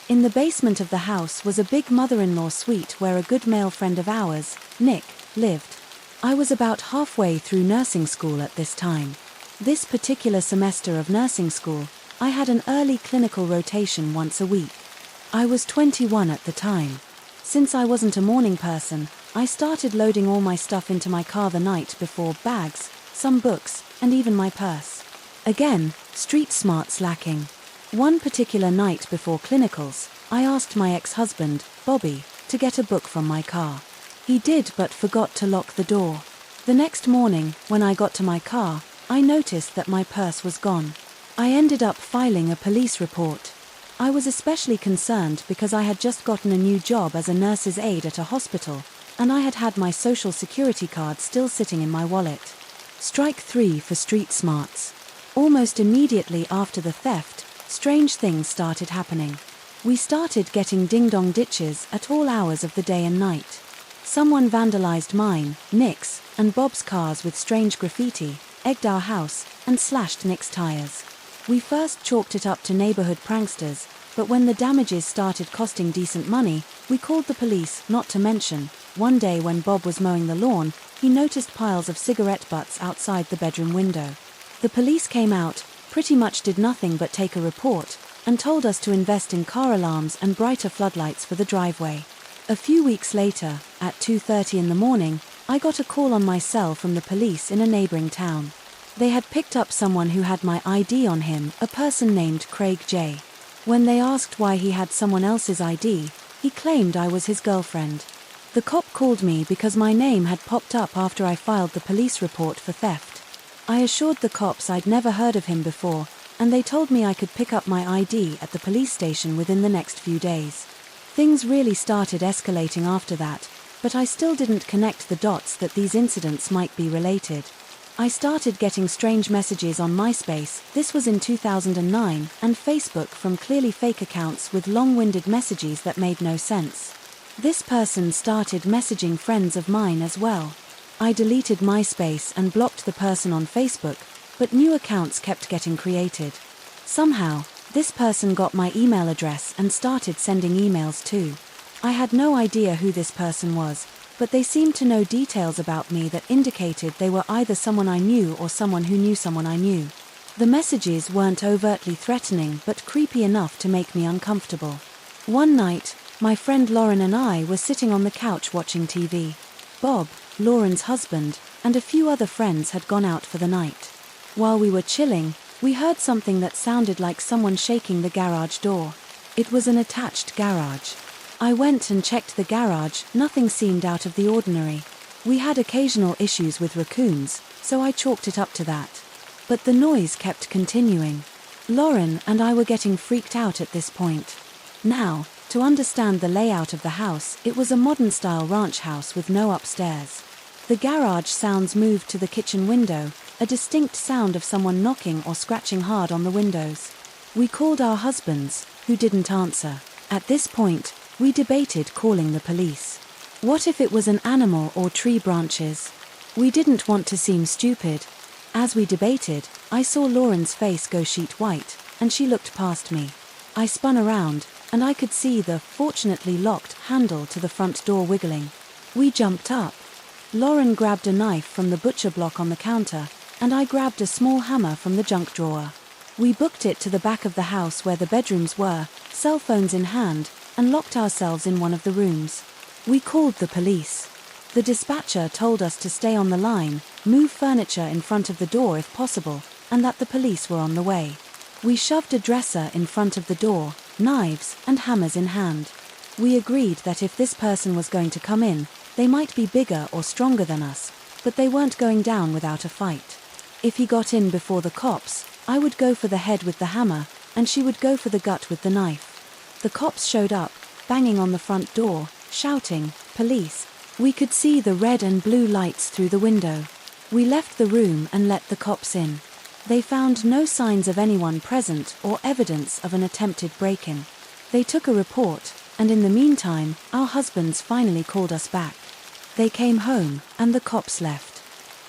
In the basement of the house was a big mother-in-law suite where a good male friend of ours, Nick, lived. I was about halfway through nursing school at this time. This particular semester of nursing school, I had an early clinical rotation once a week. I was 21 at the time. Since I wasn't a morning person, I started loading all my stuff into my car the night before: bags, some books, and even my purse. Again, street smarts lacking. One particular night before clinicals, I asked my ex-husband, Bobby, to get a book from my car. He did but forgot to lock the door. The next morning, when I got to my car, I noticed that my purse was gone. I ended up filing a police report. I was especially concerned because I had just gotten a new job as a nurse's aide at a hospital, and I had had my social security card still sitting in my wallet. Strike 3 for street smarts. Almost immediately after the theft, strange things started happening. We started getting ding-dong ditches at all hours of the day and night. Someone vandalized mine, Nick's, and Bob's cars with strange graffiti, egged our house, and slashed Nick's tires. We first chalked it up to neighborhood pranksters, but when the damages started costing decent money, we called the police. Not to mention, one day when Bob was mowing the lawn, he noticed piles of cigarette butts outside the bedroom window. The police came out, pretty much did nothing but take a report, and told us to invest in car alarms and brighter floodlights for the driveway. A few weeks later, at 2:30 in the morning, I got a call on my cell from the police in a neighboring town. They had picked up someone who had my ID on him, a person named Craig J. When they asked why he had someone else's ID, he claimed I was his girlfriend. The cop called me because my name had popped up after I filed the police report for theft. I assured the cops I'd never heard of him before, and they told me I could pick up my ID at the police station within the next few days. Things really started escalating after that, but I still didn't connect the dots that these incidents might be related. I started getting strange messages on MySpace, this was in 2009, and Facebook from clearly fake accounts with long-winded messages that made no sense. This person started messaging friends of mine as well. I deleted MySpace and blocked the person on Facebook, but new accounts kept getting created. Somehow, this person got my email address and started sending emails too. I had no idea who this person was, but they seemed to know details about me that indicated they were either someone I knew or someone who knew someone I knew. The messages weren't overtly threatening but creepy enough to make me uncomfortable. One night, my friend Lauren and I were sitting on the couch watching TV. Bob, Lauren's husband, and a few other friends had gone out for the night. While we were chilling, we heard something that sounded like someone shaking the garage door. It was an attached garage. I went and checked the garage, nothing seemed out of the ordinary. We had occasional issues with raccoons, so I chalked it up to that. But the noise kept continuing. Lauren and I were getting freaked out at this point. Now, to understand the layout of the house, it was a modern-style ranch house with no upstairs. The garage sounds moved to the kitchen window, a distinct sound of someone knocking or scratching hard on the windows. We called our husbands, who didn't answer. At this point, we debated calling the police. What if it was an animal or tree branches? We didn't want to seem stupid. As we debated, I saw Lauren's face go sheet white, and she looked past me. I spun around, and I could see the, fortunately locked, handle to the front door wiggling. We jumped up. Lauren grabbed a knife from the butcher block on the counter, and I grabbed a small hammer from the junk drawer. We booked it to the back of the house where the bedrooms were, cell phones in hand, and locked ourselves in one of the rooms. We called the police. The dispatcher told us to stay on the line, move furniture in front of the door if possible, and that the police were on the way. We shoved a dresser in front of the door, knives and hammers in hand. We agreed that if this person was going to come in, they might be bigger or stronger than us, but they weren't going down without a fight. If he got in before the cops, I would go for the head with the hammer, and she would go for the gut with the knife. The cops showed up, banging on the front door, shouting, "Police!" We could see the red and blue lights through the window. We left the room and let the cops in. They found no signs of anyone present or evidence of an attempted break-in. They took a report, and in the meantime, our husbands finally called us back. They came home, and the cops left.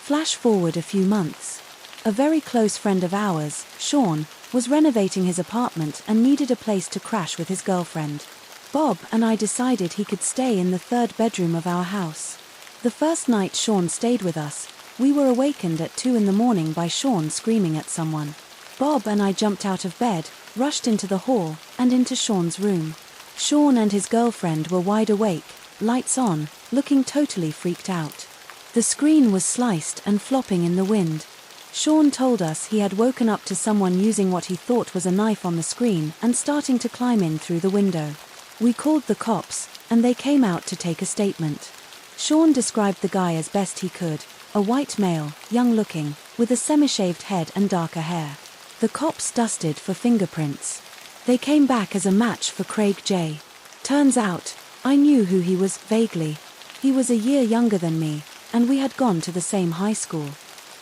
Flash forward a few months. A very close friend of ours, Sean, was renovating his apartment and needed a place to crash with his girlfriend. Bob and I decided he could stay in the third bedroom of our house. The first night Sean stayed with us, we were awakened at 2 a.m. by Sean screaming at someone. Bob and I jumped out of bed, rushed into the hall, and into Sean's room. Sean and his girlfriend were wide awake, lights on, looking totally freaked out. The screen was sliced and flopping in the wind. Sean told us he had woken up to someone using what he thought was a knife on the screen and starting to climb in through the window. We called the cops, and they came out to take a statement. Sean described the guy as best he could, a white male, young-looking, with a semi-shaved head and darker hair. The cops dusted for fingerprints. They came back as a match for Craig J. Turns out, I knew who he was, vaguely. He was a year younger than me, and we had gone to the same high school.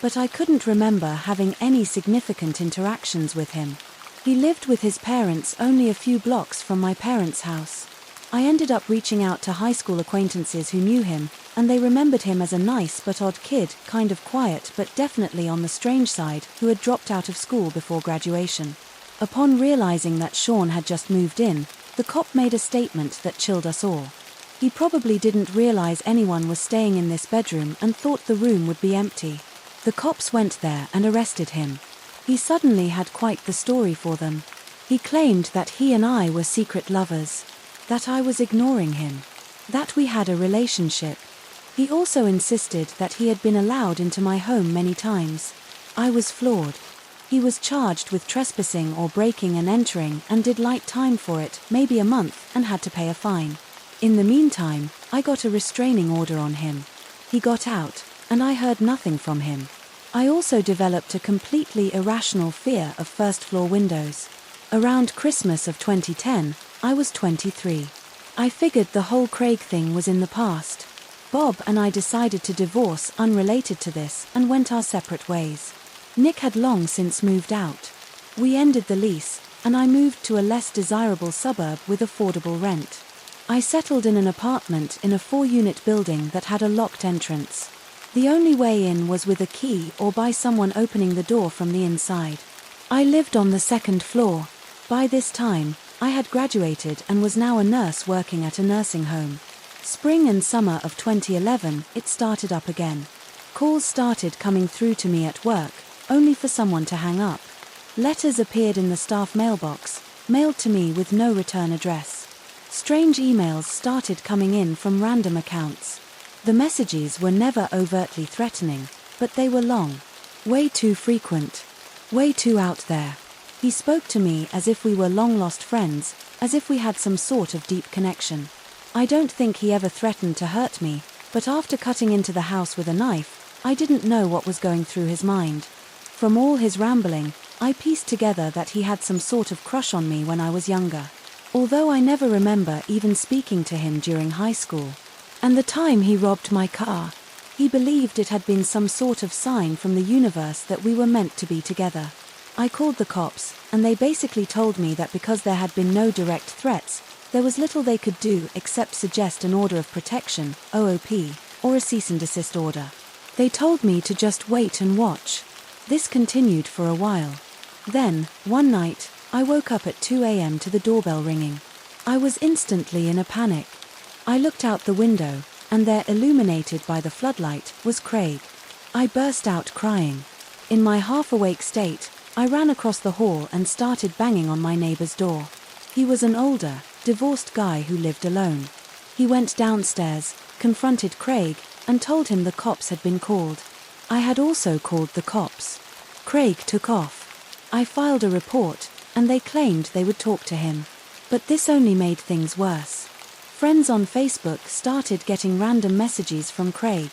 But I couldn't remember having any significant interactions with him. He lived with his parents only a few blocks from my parents' house. I ended up reaching out to high school acquaintances who knew him, and they remembered him as a nice but odd kid, kind of quiet but definitely on the strange side, who had dropped out of school before graduation. Upon realizing that Sean had just moved in, the cop made a statement that chilled us all. He probably didn't realize anyone was staying in this bedroom and thought the room would be empty. The cops went there and arrested him. He suddenly had quite the story for them. He claimed that he and I were secret lovers, that I was ignoring him, that we had a relationship. He also insisted that he had been allowed into my home many times. I was floored. He was charged with trespassing or breaking and entering and did light time for it, maybe a month, and had to pay a fine. In the meantime, I got a restraining order on him. He got out, and I heard nothing from him. I also developed a completely irrational fear of first-floor windows. Around Christmas of 2010, I was 23. I figured the whole Craig thing was in the past. Bob and I decided to divorce unrelated to this and went our separate ways. Nick had long since moved out. We ended the lease, and I moved to a less desirable suburb with affordable rent. I settled in an apartment in a 4-unit building that had a locked entrance. The only way in was with a key or by someone opening the door from the inside. I lived on the 2nd floor. By this time, I had graduated and was now a nurse working at a nursing home. Spring and summer of 2011, it started up again. Calls started coming through to me at work, only for someone to hang up. Letters appeared in the staff mailbox, mailed to me with no return address. Strange emails started coming in from random accounts. The messages were never overtly threatening, but they were long. Way too frequent. Way too out there. He spoke to me as if we were long-lost friends, as if we had some sort of deep connection. I don't think he ever threatened to hurt me, but after cutting into the house with a knife, I didn't know what was going through his mind. From all his rambling, I pieced together that he had some sort of crush on me when I was younger. Although I never remember even speaking to him during high school. And the time he robbed my car, he believed it had been some sort of sign from the universe that we were meant to be together. I called the cops, and they basically told me that because there had been no direct threats, there was little they could do except suggest an order of protection, OOP, or a cease and desist order. They told me to just wait and watch. This continued for a while. Then, one night, I woke up at 2 a.m. to the doorbell ringing. I was instantly in a panic. I looked out the window, and there, illuminated by the floodlight, was Craig. I burst out crying. In my half-awake state, I ran across the hall and started banging on my neighbor's door. He was an older, divorced guy who lived alone. He went downstairs, confronted Craig, and told him the cops had been called. I had also called the cops. Craig took off. I filed a report, and they claimed they would talk to him. But this only made things worse. Friends on Facebook started getting random messages from Craig.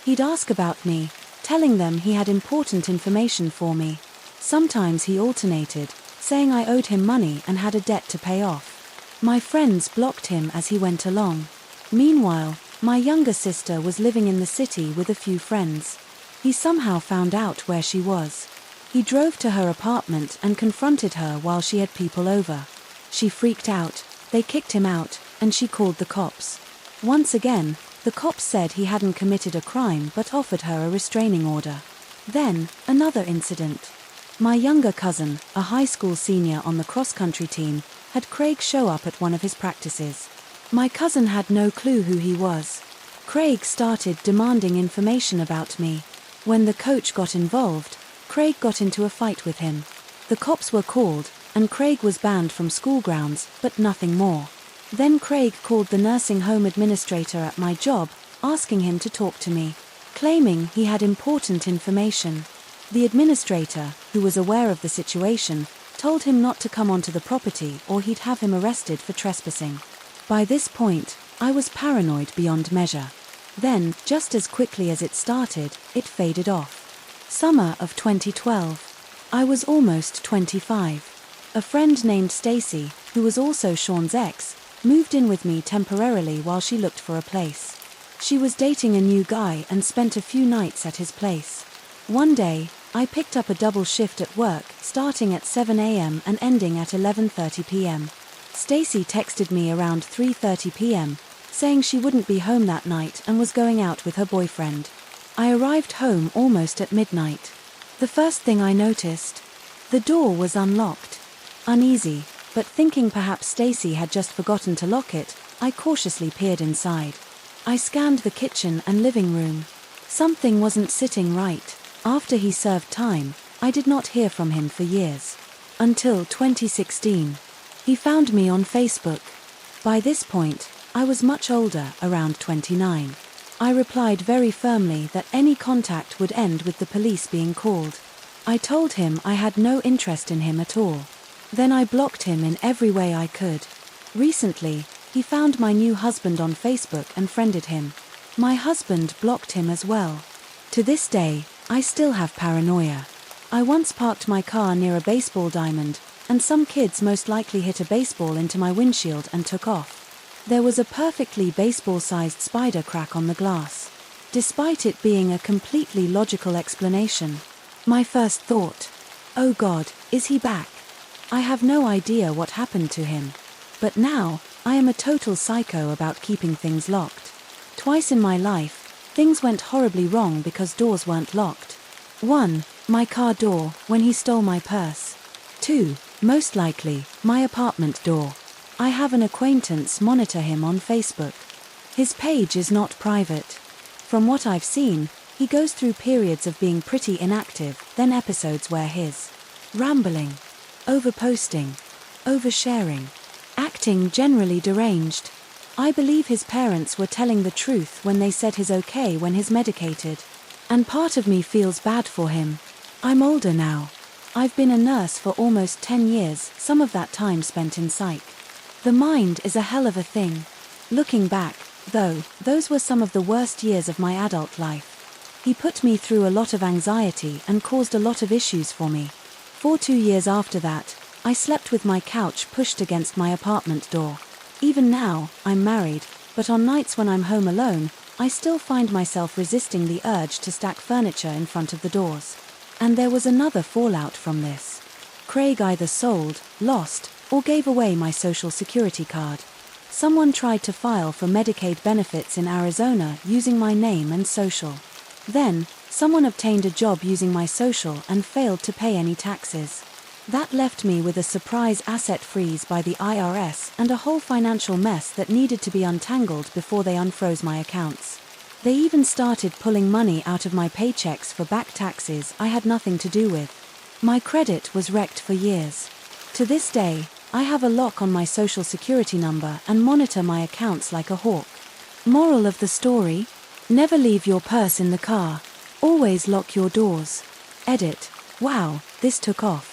He'd ask about me, telling them he had important information for me. Sometimes he alternated, saying I owed him money and had a debt to pay off. My friends blocked him as he went along. Meanwhile, my younger sister was living in the city with a few friends. He somehow found out where she was. He drove to her apartment and confronted her while she had people over. She freaked out, they kicked him out, and she called the cops. Once again, the cops said he hadn't committed a crime but offered her a restraining order. Then, another incident. My younger cousin, a high school senior on the cross-country team, had Craig show up at one of his practices. My cousin had no clue who he was. Craig started demanding information about me. When the coach got involved, Craig got into a fight with him. The cops were called, and Craig was banned from school grounds, but nothing more. Then Craig called the nursing home administrator at my job, asking him to talk to me, claiming he had important information. The administrator, who was aware of the situation, told him not to come onto the property or he'd have him arrested for trespassing. By this point, I was paranoid beyond measure. Then, just as quickly as it started, it faded off. Summer of 2012. I was almost 25. A friend named Stacy, who was also Sean's ex, moved in with me temporarily while she looked for a place. She was dating a new guy and spent a few nights at his place. One day, I picked up a double shift at work, starting at 7 a.m. and ending at 11:30 p.m. Stacy texted me around 3:30 p.m., saying she wouldn't be home that night and was going out with her boyfriend. I arrived home almost at midnight. The first thing I noticed, the door was unlocked. Uneasy, but thinking perhaps Stacy had just forgotten to lock it, I cautiously peered inside. I scanned the kitchen and living room. Something wasn't sitting right. After he served time, I did not hear from him for years. Until 2016. He found me on Facebook. By this point, I was much older, around 29. I replied very firmly that any contact would end with the police being called. I told him I had no interest in him at all. Then I blocked him in every way I could. Recently, he found my new husband on Facebook and friended him. My husband blocked him as well. To this day, I still have paranoia. I once parked my car near a baseball diamond, and some kids most likely hit a baseball into my windshield and took off. There was a perfectly baseball-sized spider crack on the glass. Despite it being a completely logical explanation, my first thought, oh God, is he back? I have no idea what happened to him. But now, I am a total psycho about keeping things locked. Twice in my life, things went horribly wrong because doors weren't locked. 1. My car door, when he stole my purse. 2. Most likely, my apartment door. I have an acquaintance monitor him on Facebook. His page is not private. From what I've seen, he goes through periods of being pretty inactive, then episodes where he's rambling, overposting, oversharing, acting generally deranged. I believe his parents were telling the truth when they said he's okay when he's medicated. And part of me feels bad for him. I'm older now. I've been a nurse for almost 10 years, some of that time spent in psych. The mind is a hell of a thing. Looking back, though, those were some of the worst years of my adult life. He put me through a lot of anxiety and caused a lot of issues for me. For 2 years after that, I slept with my couch pushed against my apartment door. Even now, I'm married, but on nights when I'm home alone, I still find myself resisting the urge to stack furniture in front of the doors. And there was another fallout from this. Craig either sold, lost, or gave away my social security card. Someone tried to file for Medicaid benefits in Arizona using my name and social. Then, someone obtained a job using my social and failed to pay any taxes. That left me with a surprise asset freeze by the IRS and a whole financial mess that needed to be untangled before they unfroze my accounts. They even started pulling money out of my paychecks for back taxes I had nothing to do with. My credit was wrecked for years. To this day, I have a lock on my social security number and monitor my accounts like a hawk. Moral of the story? Never leave your purse in the car. Always lock your doors. Edit. Wow, this took off.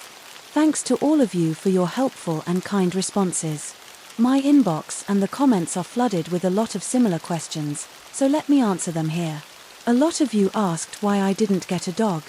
Thanks to all of you for your helpful and kind responses. My inbox and the comments are flooded with a lot of similar questions, so let me answer them here. A lot of you asked why I didn't get a dog.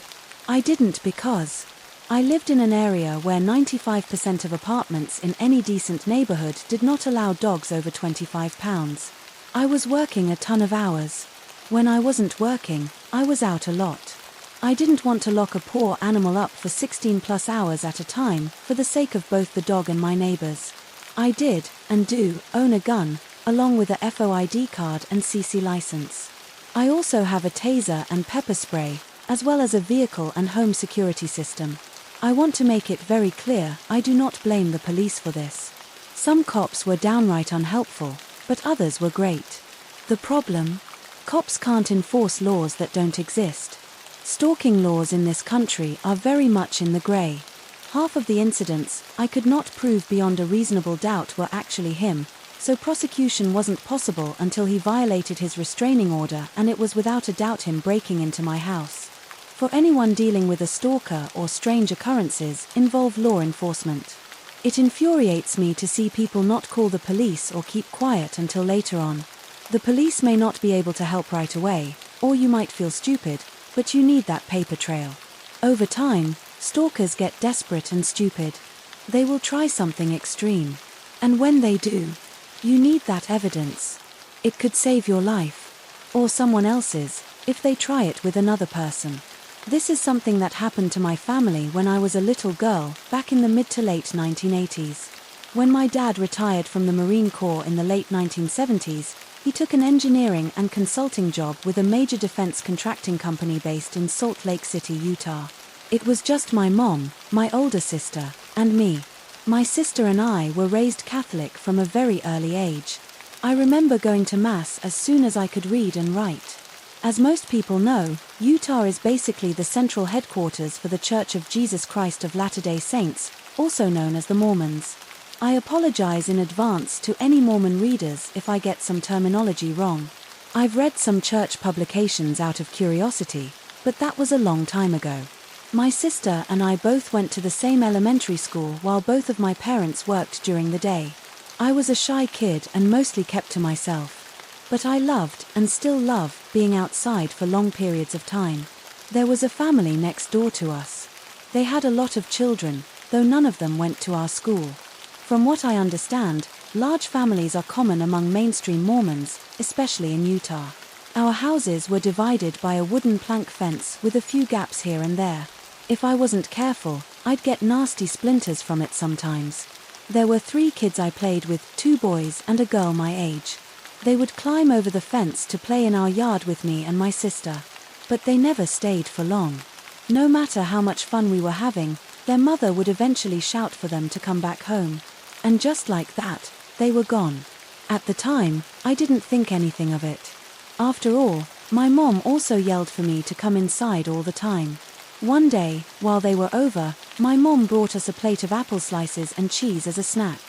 I didn't because I lived in an area where 95% of apartments in any decent neighborhood did not allow dogs over 25 pounds. I was working a ton of hours. When I wasn't working, I was out a lot. I didn't want to lock a poor animal up for 16 plus hours at a time for the sake of both the dog and my neighbors. I did, and do, own a gun, along with a FOID card and CC license. I also have a taser and pepper spray, as well as a vehicle and home security system. I want to make it very clear, I do not blame the police for this. Some cops were downright unhelpful, but others were great. The problem? Cops can't enforce laws that don't exist. Stalking laws in this country are very much in the grey. Half of the incidents I could not prove beyond a reasonable doubt were actually him, so prosecution wasn't possible until he violated his restraining order, and it was without a doubt him breaking into my house. For anyone dealing with a stalker or strange occurrences involve law enforcement. It infuriates me to see people not call the police or keep quiet until later on. The police may not be able to help right away, or you might feel stupid, but you need that paper trail. Over time, stalkers get desperate and stupid. They will try something extreme. And when they do, you need that evidence. It could save your life. Or someone else's, if they try it with another person. This is something that happened to my family when I was a little girl, back in the mid to late 1980s. When my dad retired from the Marine Corps in the late 1970s, he took an engineering and consulting job with a major defense contracting company based in Salt Lake City, Utah. It was just my mom, my older sister, and me. My sister and I were raised Catholic from a very early age. I remember going to Mass as soon as I could read and write. As most people know, Utah is basically the central headquarters for the Church of Jesus Christ of Latter-day Saints, also known as the Mormons. I apologize in advance to any Mormon readers if I get some terminology wrong. I've read some church publications out of curiosity, but that was a long time ago. My sister and I both went to the same elementary school while both of my parents worked during the day. I was a shy kid and mostly kept to myself. But I loved, and still love, being outside for long periods of time. There was a family next door to us. They had a lot of children, though none of them went to our school. From what I understand, large families are common among mainstream Mormons, especially in Utah. Our houses were divided by a wooden plank fence with a few gaps here and there. If I wasn't careful, I'd get nasty splinters from it sometimes. There were 3 kids I played with, 2 boys and a girl my age. They would climb over the fence to play in our yard with me and my sister. But they never stayed for long. No matter how much fun we were having, their mother would eventually shout for them to come back home. And just like that, they were gone. At the time, I didn't think anything of it. After all, my mom also yelled for me to come inside all the time. One day, while they were over, my mom brought us a plate of apple slices and cheese as a snack.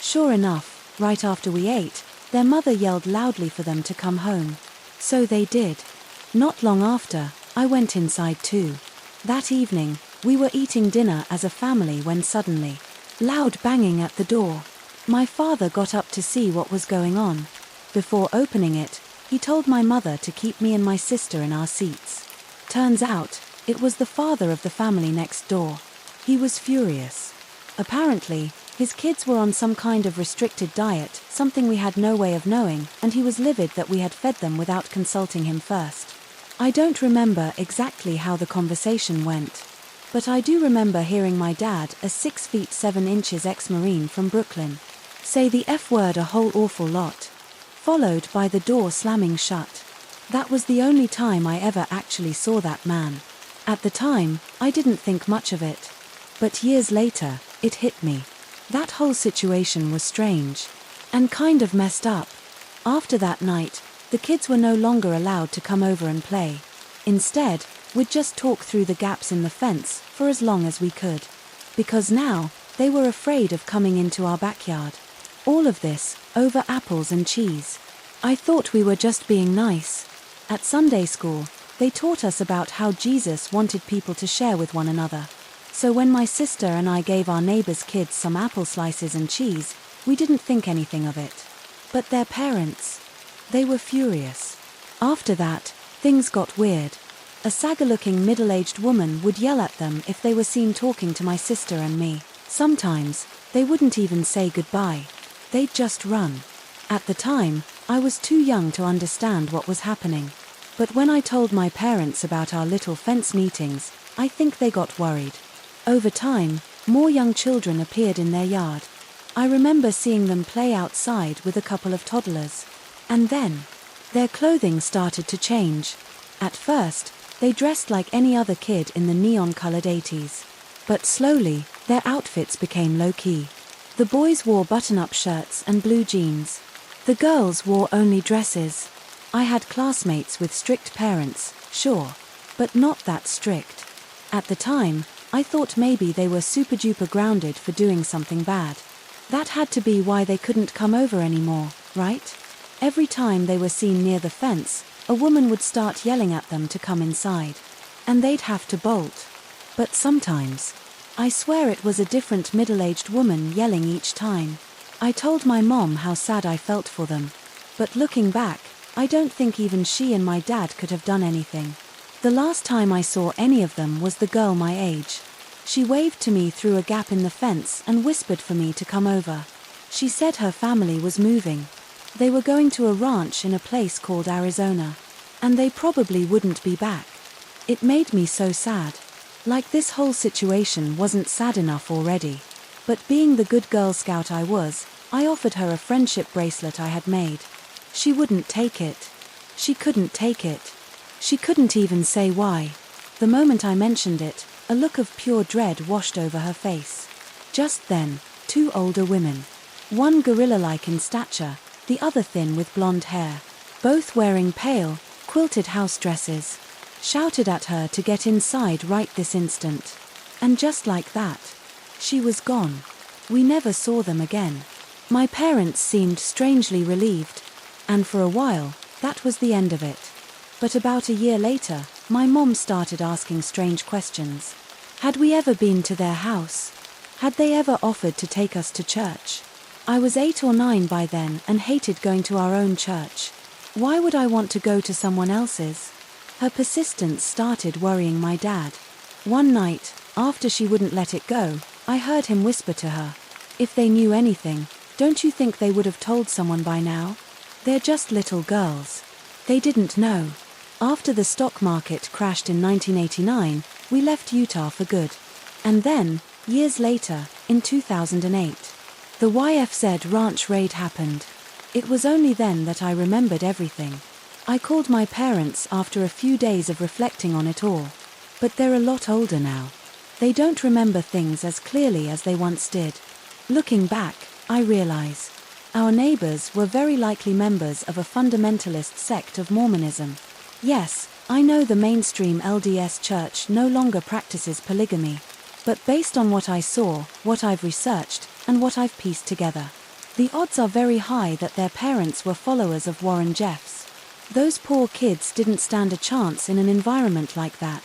Sure enough, right after we ate, their mother yelled loudly for them to come home. So they did. Not long after, I went inside too. That evening, we were eating dinner as a family when suddenly, loud banging at the door. My father got up to see what was going on. Before opening it, he told my mother to keep me and my sister in our seats. Turns out, it was the father of the family next door. He was furious. Apparently, his kids were on some kind of restricted diet, something we had no way of knowing, and he was livid that we had fed them without consulting him first. I don't remember exactly how the conversation went, but I do remember hearing my dad, a 6 feet 7 inches ex-Marine from Brooklyn, say the F word a whole awful lot, followed by the door slamming shut. That was the only time I ever actually saw that man. At the time, I didn't think much of it. But years later, it hit me. That whole situation was strange. And kind of messed up. After that night, the kids were no longer allowed to come over and play. Instead, we'd just talk through the gaps in the fence for as long as we could. Because now, they were afraid of coming into our backyard. All of this, over apples and cheese. I thought we were just being nice. At Sunday school, they taught us about how Jesus wanted people to share with one another. So when my sister and I gave our neighbor's kids some apple slices and cheese, we didn't think anything of it. But their parents, they were furious. After that, things got weird. A saggy-looking middle-aged woman would yell at them if they were seen talking to my sister and me. Sometimes, they wouldn't even say goodbye. They'd just run. At the time, I was too young to understand what was happening. But when I told my parents about our little fence meetings, I think they got worried. Over time, more young children appeared in their yard. I remember seeing them play outside with a couple of toddlers. And then, their clothing started to change. At first, they dressed like any other kid in the neon-colored 80s. But slowly, their outfits became low-key. The boys wore button-up shirts and blue jeans. The girls wore only dresses. I had classmates with strict parents, sure, but not that strict. At the time, I thought maybe they were super-duper grounded for doing something bad. That had to be why they couldn't come over anymore, right? Every time they were seen near the fence, a woman would start yelling at them to come inside. And they'd have to bolt. But sometimes, I swear it was a different middle-aged woman yelling each time. I told my mom how sad I felt for them. But looking back, I don't think even she and my dad could have done anything. The last time I saw any of them was the girl my age. She waved to me through a gap in the fence and whispered for me to come over. She said her family was moving. They were going to a ranch in a place called Arizona. And they probably wouldn't be back. It made me so sad. Like this whole situation wasn't sad enough already. But being the good Girl Scout I was, I offered her a friendship bracelet I had made. She wouldn't take it. She couldn't take it. She couldn't even say why. The moment I mentioned it, a look of pure dread washed over her face. Just then, two older women. One gorilla-like in stature, the other thin with blonde hair. Both wearing pale, quilted house dresses. Shouted at her to get inside right this instant. And just like that, she was gone. We never saw them again. My parents seemed strangely relieved. And for a while, that was the end of it. But about a year later, my mom started asking strange questions. Had we ever been to their house? Had they ever offered to take us to church? I was 8 or 9 by then and hated going to our own church. Why would I want to go to someone else's? Her persistence started worrying my dad. One night, after she wouldn't let it go, I heard him whisper to her, "If they knew anything, don't you think they would have told someone by now? They're just little girls." They didn't know. After the stock market crashed in 1989, we left Utah for good. And then, years later, in 2008, the YFZ ranch raid happened. It was only then that I remembered everything. I called my parents after a few days of reflecting on it all. But they're a lot older now. They don't remember things as clearly as they once did. Looking back, I realize our neighbors were very likely members of a fundamentalist sect of Mormonism. Yes, I know the mainstream LDS church no longer practices polygamy. But based on what I saw, what I've researched, and what I've pieced together, the odds are very high that their parents were followers of Warren Jeffs. Those poor kids didn't stand a chance in an environment like that.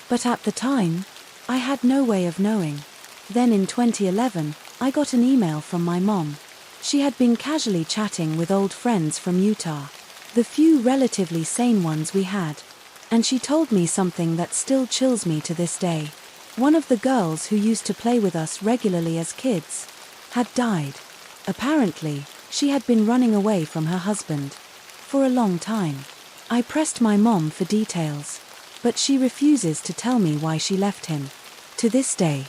But at the time, I had no way of knowing. Then in 2011, I got an email from my mom. She had been casually chatting with old friends from Utah, the few relatively sane ones we had. And she told me something that still chills me to this day. One of the girls who used to play with us regularly as kids had died. Apparently, she had been running away from her husband for a long time. I pressed my mom for details, but she refuses to tell me why she left him. To this day,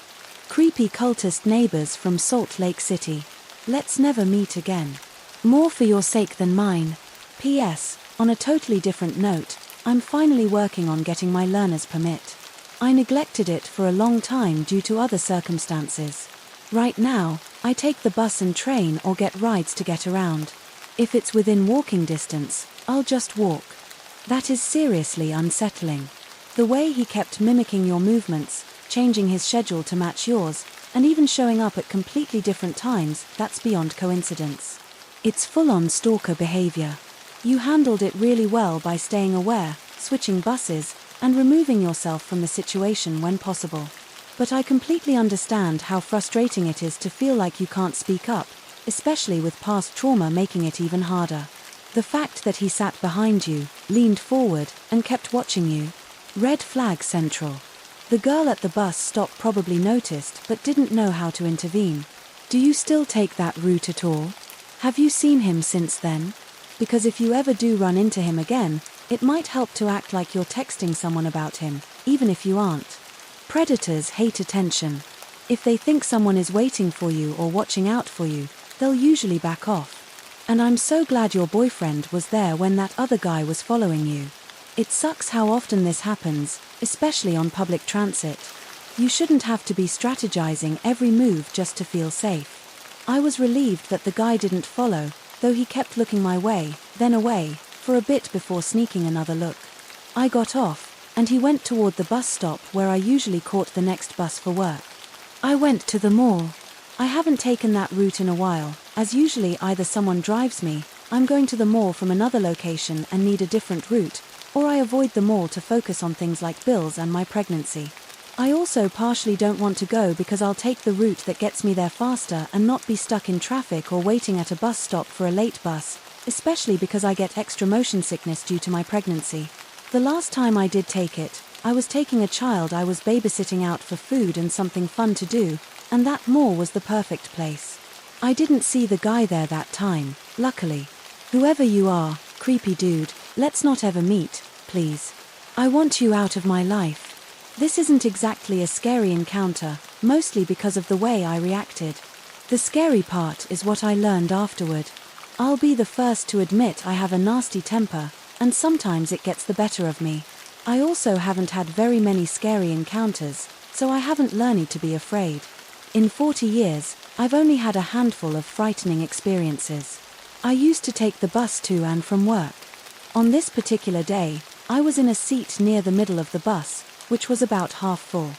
creepy cultist neighbors from Salt Lake City. Let's never meet again. More for your sake than mine. P.S. On a totally different note, I'm finally working on getting my learner's permit. I neglected it for a long time due to other circumstances. Right now, I take the bus and train or get rides to get around. If it's within walking distance, I'll just walk. That is seriously unsettling. The way he kept mimicking your movements, changing his schedule to match yours, and even showing up at completely different times, that's beyond coincidence. It's full-on stalker behavior. You handled it really well by staying aware, switching buses, and removing yourself from the situation when possible. But I completely understand how frustrating it is to feel like you can't speak up, especially with past trauma making it even harder. The fact that he sat behind you, leaned forward, and kept watching you, Red flag central. The girl at the bus stop probably noticed but didn't know how to intervene. Do you still take that route at all? Have you seen him since then? Because if you ever do run into him again, it might help to act like you're texting someone about him, even if you aren't. Predators hate attention. If they think someone is waiting for you or watching out for you, they'll usually back off. And I'm so glad your boyfriend was there when that other guy was following you. It sucks how often this happens, especially on public transit. You shouldn't have to be strategizing every move just to feel safe. I was relieved that the guy didn't follow, though he kept looking my way, then away, for a bit before sneaking another look. I got off, and he went toward the bus stop where I usually caught the next bus for work. I went to the mall. I haven't taken that route in a while, as usually either someone drives me, I'm going to the mall from another location and need a different route, or I avoid the mall to focus on things like bills and my pregnancy. I also partially don't want to go because I'll take the route that gets me there faster and not be stuck in traffic or waiting at a bus stop for a late bus, especially because I get extra motion sickness due to my pregnancy. The last time I did take it, I was taking a child I was babysitting out for food and something fun to do, and that mall was the perfect place. I didn't see the guy there that time, luckily. Whoever you are, creepy dude, let's not ever meet, please. I want you out of my life. This isn't exactly a scary encounter, mostly because of the way I reacted. The scary part is what I learned afterward. I'll be the first to admit I have a nasty temper, and sometimes it gets the better of me. I also haven't had very many scary encounters, so I haven't learned to be afraid. In 40 years, I've only had a handful of frightening experiences. I used to take the bus to and from work. On this particular day, I was in a seat near the middle of the bus, which was about half full.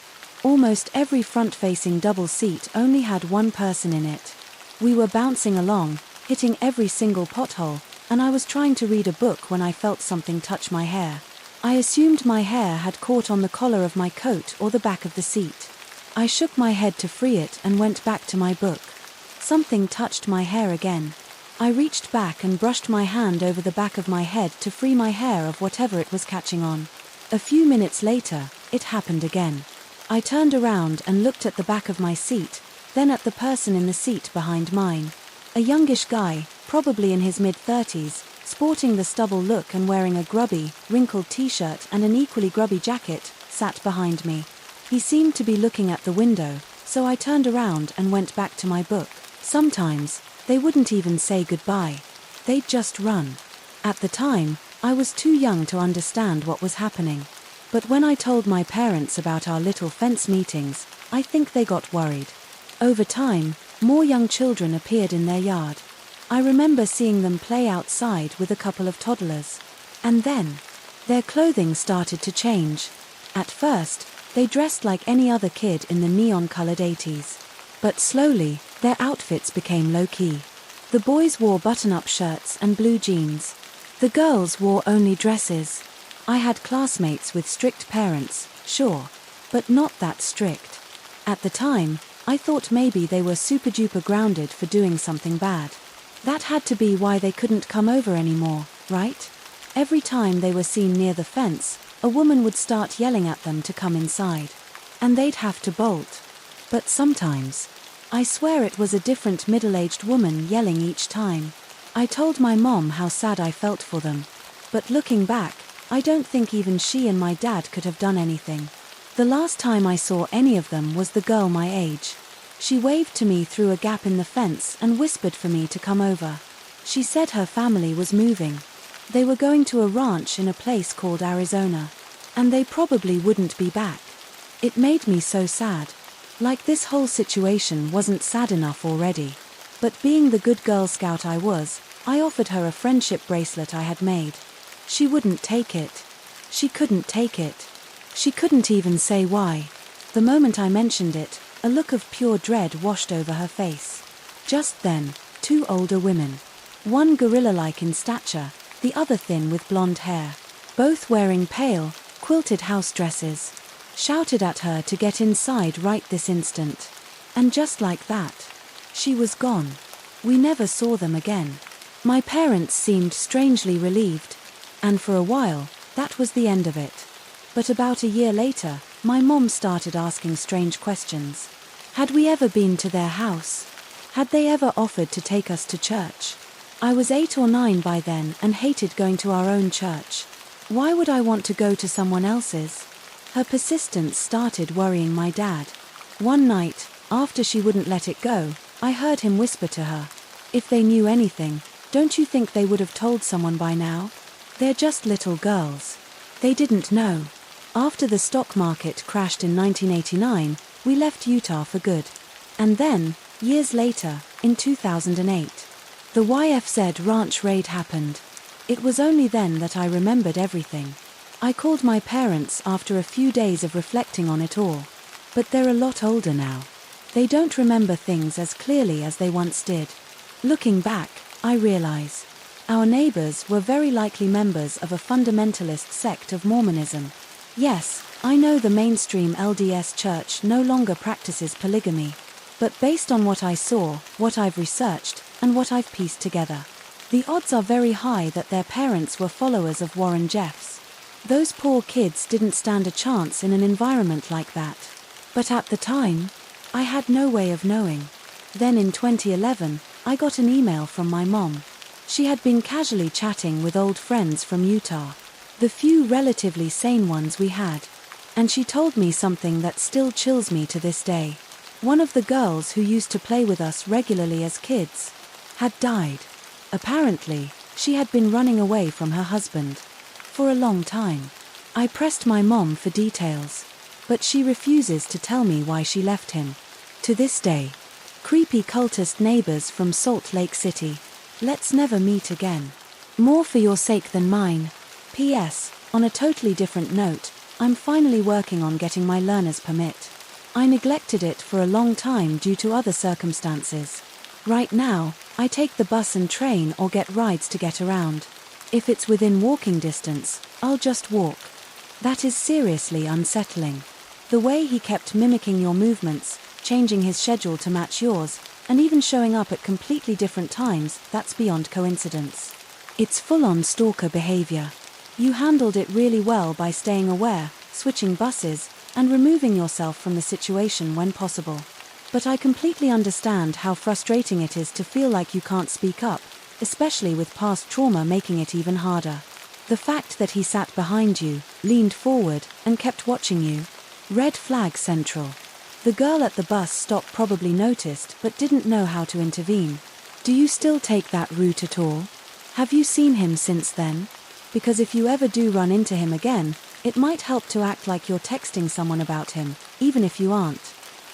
Almost every front-facing double seat only had one person in it. We were bouncing along, hitting every single pothole, and I was trying to read a book when I felt something touch my hair. I assumed my hair had caught on the collar of my coat or the back of the seat. I shook my head to free it and went back to my book. Something touched my hair again. I reached back and brushed my hand over the back of my head to free my hair of whatever it was catching on. A few minutes later, it happened again. I turned around and looked at the back of my seat, then at the person in the seat behind mine. A youngish guy, probably in his mid-30s, sporting the stubble look and wearing a grubby, wrinkled t-shirt and an equally grubby jacket, sat behind me. He seemed to be looking at the window, so I turned around and went back to my book. Sometimes, they wouldn't even say goodbye. They'd just run. At the time, I was too young to understand what was happening. But when I told my parents about our little fence meetings, I think they got worried. Over time, more young children appeared in their yard. I remember seeing them play outside with a couple of toddlers. And then, their clothing started to change. At first, they dressed like any other kid in the neon-colored 80s. But slowly, their outfits became low-key. The boys wore button-up shirts and blue jeans. The girls wore only dresses. I had classmates with strict parents, sure, but not that strict. At the time, I thought maybe they were super-duper grounded for doing something bad. That had to be why they couldn't come over anymore, right? Every time they were seen near the fence, a woman would start yelling at them to come inside. And they'd have to bolt. But sometimes, I swear it was a different middle-aged woman yelling each time. I told my mom how sad I felt for them. But looking back, I don't think even she and my dad could have done anything. The last time I saw any of them was the girl my age. She waved to me through a gap in the fence and whispered for me to come over. She said her family was moving. They were going to a ranch in a place called Arizona. And they probably wouldn't be back. It made me so sad. Like this whole situation wasn't sad enough already. But being the good Girl Scout I was, I offered her a friendship bracelet I had made. She wouldn't take it. She couldn't take it. She couldn't even say why. The moment I mentioned it, a look of pure dread washed over her face. Just then, two older women. One gorilla-like in stature, the other thin with blonde hair. Both wearing pale, quilted house dresses. Shouted at her to get inside right this instant. And just like that, she was gone. We never saw them again. My parents seemed strangely relieved. And for a while, that was the end of it. But about a year later, my mom started asking strange questions. Had we ever been to their house? Had they ever offered to take us to church? I was 8 or 9 by then and hated going to our own church. Why would I want to go to someone else's? Her persistence started worrying my dad. One night, after she wouldn't let it go, I heard him whisper to her, "If they knew anything, don't you think they would have told someone by now? They're just little girls." They didn't know. After the stock market crashed in 1989, we left Utah for good. And then, years later, in 2008, the YFZ ranch raid happened. It was only then that I remembered everything. I called my parents after a few days of reflecting on it all. But they're a lot older now. They don't remember things as clearly as they once did. Looking back, I realize our neighbors were very likely members of a fundamentalist sect of Mormonism. Yes, I know the mainstream LDS church no longer practices polygamy. But based on what I saw, what I've researched, and what I've pieced together, the odds are very high that their parents were followers of Warren Jeffs. Those poor kids didn't stand a chance in an environment like that. But at the time, I had no way of knowing. Then in 2011, I got an email from my mom. She had been casually chatting with old friends from Utah, the few relatively sane ones we had. And she told me something that still chills me to this day. One of the girls who used to play with us regularly as kids had died. Apparently, she had been running away from her husband for a long time. I pressed my mom for details, but she refuses to tell me why she left him. To this day, creepy cultist neighbors from Salt Lake City. Let's never meet again. More for your sake than mine. P.S. On a totally different note, I'm finally working on getting my learner's permit. I neglected it for a long time due to other circumstances. Right now, I take the bus and train or get rides to get around. If it's within walking distance, I'll just walk. That is seriously unsettling. The way he kept mimicking your movements, changing his schedule to match yours, and even showing up at completely different times, that's beyond coincidence. It's full-on stalker behavior. You handled it really well by staying aware, switching buses, and removing yourself from the situation when possible. But I completely understand how frustrating it is to feel like you can't speak up, especially with past trauma making it even harder. The fact that he sat behind you, leaned forward, and kept watching you. Red flag central. The girl at the bus stop probably noticed but didn't know how to intervene. Do you still take that route at all? Have you seen him since then? Because if you ever do run into him again, it might help to act like you're texting someone about him, even if you aren't.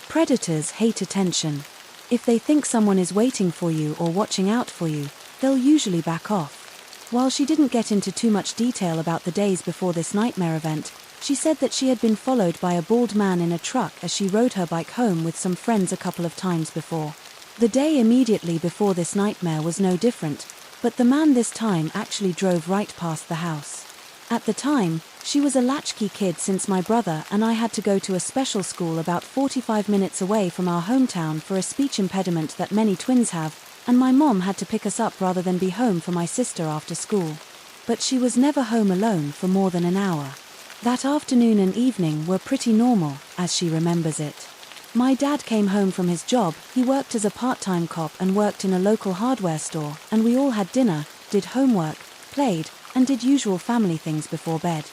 Predators hate attention. If they think someone is waiting for you or watching out for you, they'll usually back off. While she didn't get into too much detail about the days before this nightmare event, she said that she had been followed by a bald man in a truck as she rode her bike home with some friends a couple of times before. The day immediately before this nightmare was no different, but the man this time actually drove right past the house. At the time, she was a latchkey kid since my brother and I had to go to a special school about 45 minutes away from our hometown for a speech impediment that many twins have, and my mom had to pick us up rather than be home for my sister after school. But she was never home alone for more than an hour. That afternoon and evening were pretty normal, as she remembers it. My dad came home from his job. He worked as a part-time cop and worked in a local hardware store, and we all had dinner, did homework, played, and did usual family things before bed.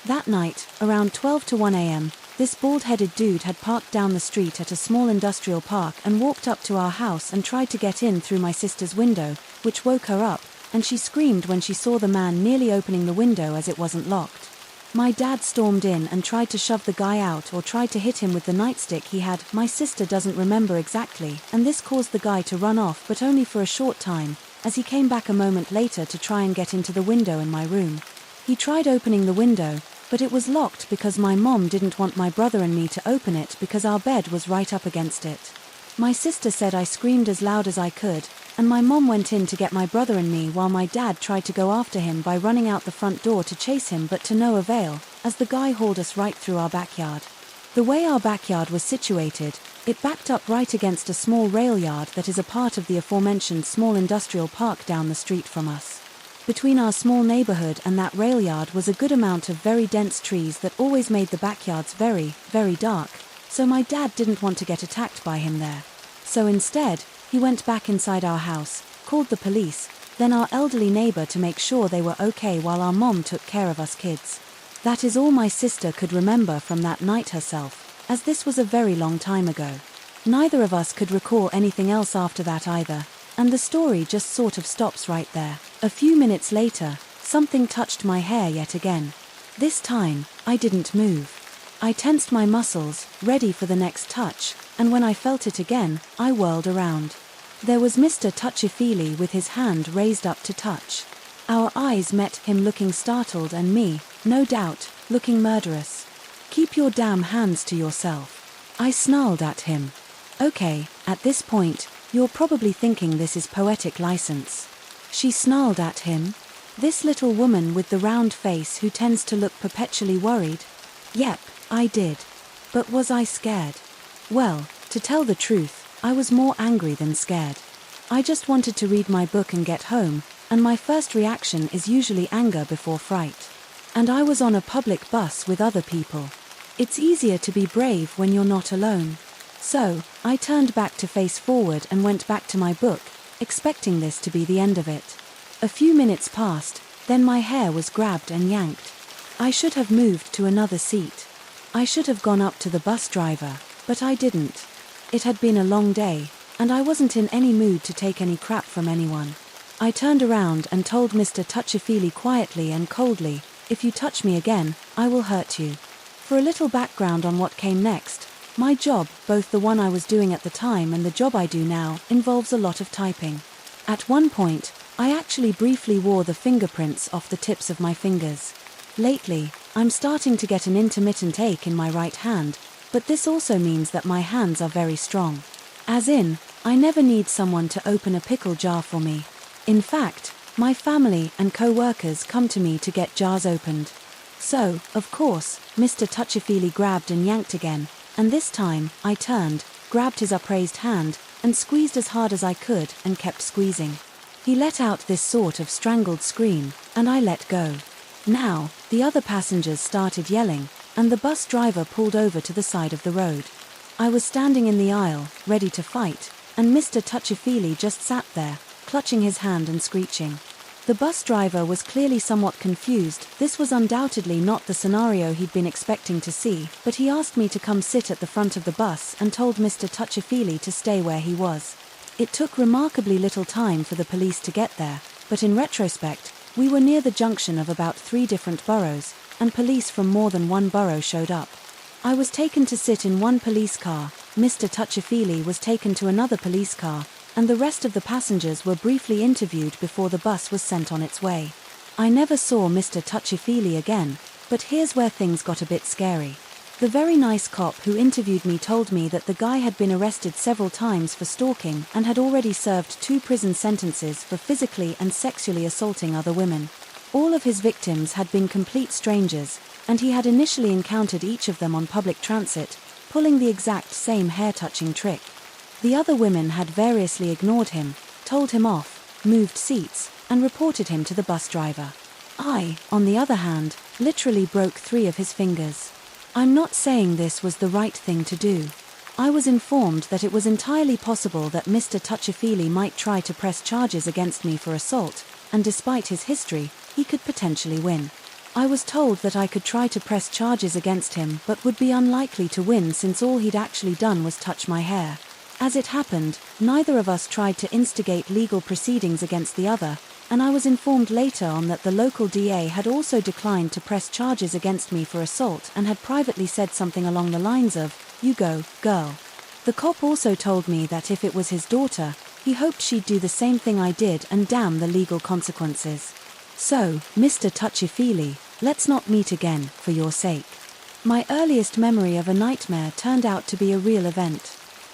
That night, around 12 to 1 a.m., this bald-headed dude had parked down the street at a small industrial park and walked up to our house and tried to get in through my sister's window, which woke her up, and she screamed when she saw the man nearly opening the window as it wasn't locked. My dad stormed in and tried to shove the guy out or tried to hit him with the nightstick he had. My sister doesn't remember exactly, and this caused the guy to run off, but only for a short time, as he came back a moment later to try and get into the window in my room. He tried opening the window, but it was locked because my mom didn't want my brother and me to open it because our bed was right up against it. My sister said I screamed as loud as I could, and my mom went in to get my brother and me while my dad tried to go after him by running out the front door to chase him, but to no avail, as the guy hauled us right through our backyard. The way our backyard was situated, it backed up right against a small rail yard that is a part of the aforementioned small industrial park down the street from us. Between our small neighborhood and that rail yard was a good amount of very dense trees that always made the backyards very, very dark, so my dad didn't want to get attacked by him there. So instead, he went back inside our house, called the police, then our elderly neighbor to make sure they were okay while our mom took care of us kids. That is all my sister could remember from that night herself, as this was a very long time ago. Neither of us could recall anything else after that either, and the story just sort of stops right there. A few minutes later, something touched my hair yet again. This time, I didn't move. I tensed my muscles, ready for the next touch, and when I felt it again, I whirled around. There was Mr. Touchy-Feely with his hand raised up to touch. Our eyes met, him looking startled and me, no doubt, looking murderous. "Keep your damn hands to yourself," I snarled at him. Okay, at this point, you're probably thinking this is poetic license. She snarled at him. This little woman with the round face who tends to look perpetually worried? Yep, I did. But was I scared? Well, to tell the truth, I was more angry than scared. I just wanted to read my book and get home, and my first reaction is usually anger before fright. And I was on a public bus with other people. It's easier to be brave when you're not alone. So, I turned back to face forward and went back to my book, expecting this to be the end of it. A few minutes passed, then my hair was grabbed and yanked. I should have moved to another seat. I should have gone up to the bus driver, but I didn't. It had been a long day, and I wasn't in any mood to take any crap from anyone. I turned around and told Mr. Touchy-Feely quietly and coldly, "If you touch me again, I will hurt you." For a little background on what came next, my job, both the one I was doing at the time and the job I do now, involves a lot of typing. At one point, I actually briefly wore the fingerprints off the tips of my fingers. Lately, I'm starting to get an intermittent ache in my right hand, but this also means that my hands are very strong. As in, I never need someone to open a pickle jar for me. In fact, my family and co-workers come to me to get jars opened. So, of course, Mr. Touchy-Feely grabbed and yanked again, and this time, I turned, grabbed his upraised hand, and squeezed as hard as I could and kept squeezing. He let out this sort of strangled scream, and I let go. Now, the other passengers started yelling, and the bus driver pulled over to the side of the road. I was standing in the aisle, ready to fight, and Mr. Touchy-Feely just sat there, clutching his hand and screeching. The bus driver was clearly somewhat confused. This was undoubtedly not the scenario he'd been expecting to see, but he asked me to come sit at the front of the bus and told Mr. Touchy-Feely to stay where he was. It took remarkably little time for the police to get there, but in retrospect, we were near the junction of about 3 different boroughs, and police from more than one borough showed up. I was taken to sit in one police car, Mr. Touchy-Feely was taken to another police car, and the rest of the passengers were briefly interviewed before the bus was sent on its way. I never saw Mr. Touchy-Feely again, but here's where things got a bit scary. The very nice cop who interviewed me told me that the guy had been arrested several times for stalking and had already served 2 prison sentences for physically and sexually assaulting other women. All of his victims had been complete strangers, and he had initially encountered each of them on public transit, pulling the exact same hair-touching trick. The other women had variously ignored him, told him off, moved seats, and reported him to the bus driver. I, on the other hand, literally broke 3 of his fingers. I'm not saying this was the right thing to do. I was informed that it was entirely possible that Mr. Touchy-Feely might try to press charges against me for assault, and despite his history, he could potentially win. I was told that I could try to press charges against him but would be unlikely to win since all he'd actually done was touch my hair. As it happened, neither of us tried to instigate legal proceedings against the other, and I was informed later on that the local DA had also declined to press charges against me for assault and had privately said something along the lines of, "You go, girl." The cop also told me that if it was his daughter, he hoped she'd do the same thing I did and damn the legal consequences. So, Mr. Touchy-Feely, let's not meet again, for your sake. My earliest memory of a nightmare turned out to be a real event.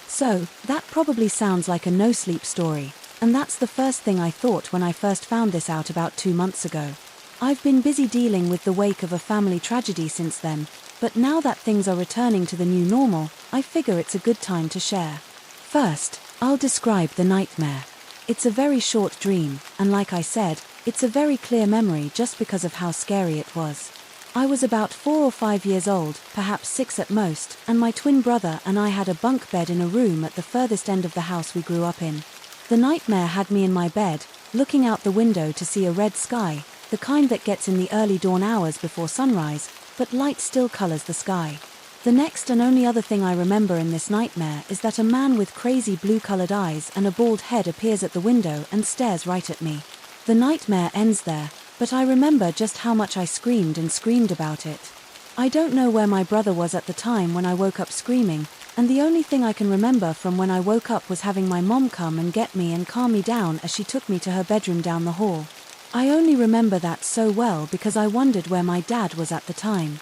So, that probably sounds like a no-sleep story, and that's the first thing I thought when I first found this out about 2 months ago. I've been busy dealing with the wake of a family tragedy since then, but now that things are returning to the new normal, I figure it's a good time to share. First, I'll describe the nightmare. It's a very short dream, and like I said, It's a very clear memory just because of how scary it was. I was about 4 or 5 years old, perhaps 6 at most, and my twin brother and I had a bunk bed in a room at the furthest end of the house we grew up in. The nightmare had me in my bed, looking out the window to see a red sky, the kind that gets in the early dawn hours before sunrise, but light still colors the sky. The next and only other thing I remember in this nightmare is that a man with crazy blue-colored eyes and a bald head appears at the window and stares right at me. The nightmare ends there, but I remember just how much I screamed and screamed about it. I don't know where my brother was at the time when I woke up screaming, and the only thing I can remember from when I woke up was having my mom come and get me and calm me down as she took me to her bedroom down the hall. I only remember that so well because I wondered where my dad was at the time.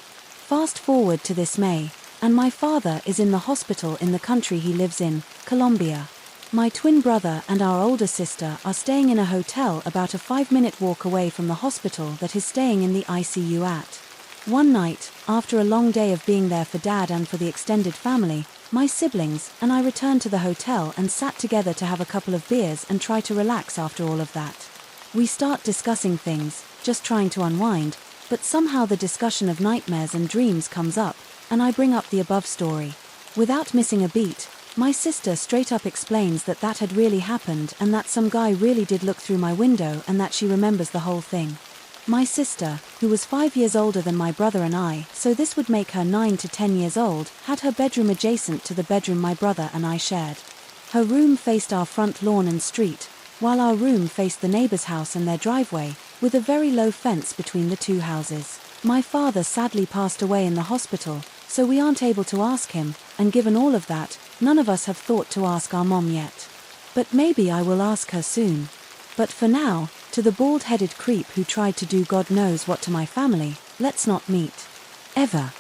Fast forward to this May, and my father is in the hospital in the country he lives in, Colombia. My twin brother and our older sister are staying in a hotel about a 5-minute walk away from the hospital that he's staying in the ICU at. One night, after a long day of being there for Dad and for the extended family, my siblings and I returned to the hotel and sat together to have a couple of beers and try to relax after all of that. We start discussing things, just trying to unwind, but somehow the discussion of nightmares and dreams comes up, and I bring up the above story. Without missing a beat, my sister straight up explains that that had really happened and that some guy really did look through my window and that she remembers the whole thing. My sister, who was 5 years older than my brother and I, so this would make her 9 to 10 years old, had her bedroom adjacent to the bedroom my brother and I shared. Her room faced our front lawn and street, while our room faced the neighbor's house and their driveway, with a very low fence between the two houses. My father sadly passed away in the hospital, so we aren't able to ask him, and given all of that, none of us have thought to ask our mom yet. But maybe I will ask her soon. But for now, to the bald-headed creep who tried to do God knows what to my family, let's not meet. Ever.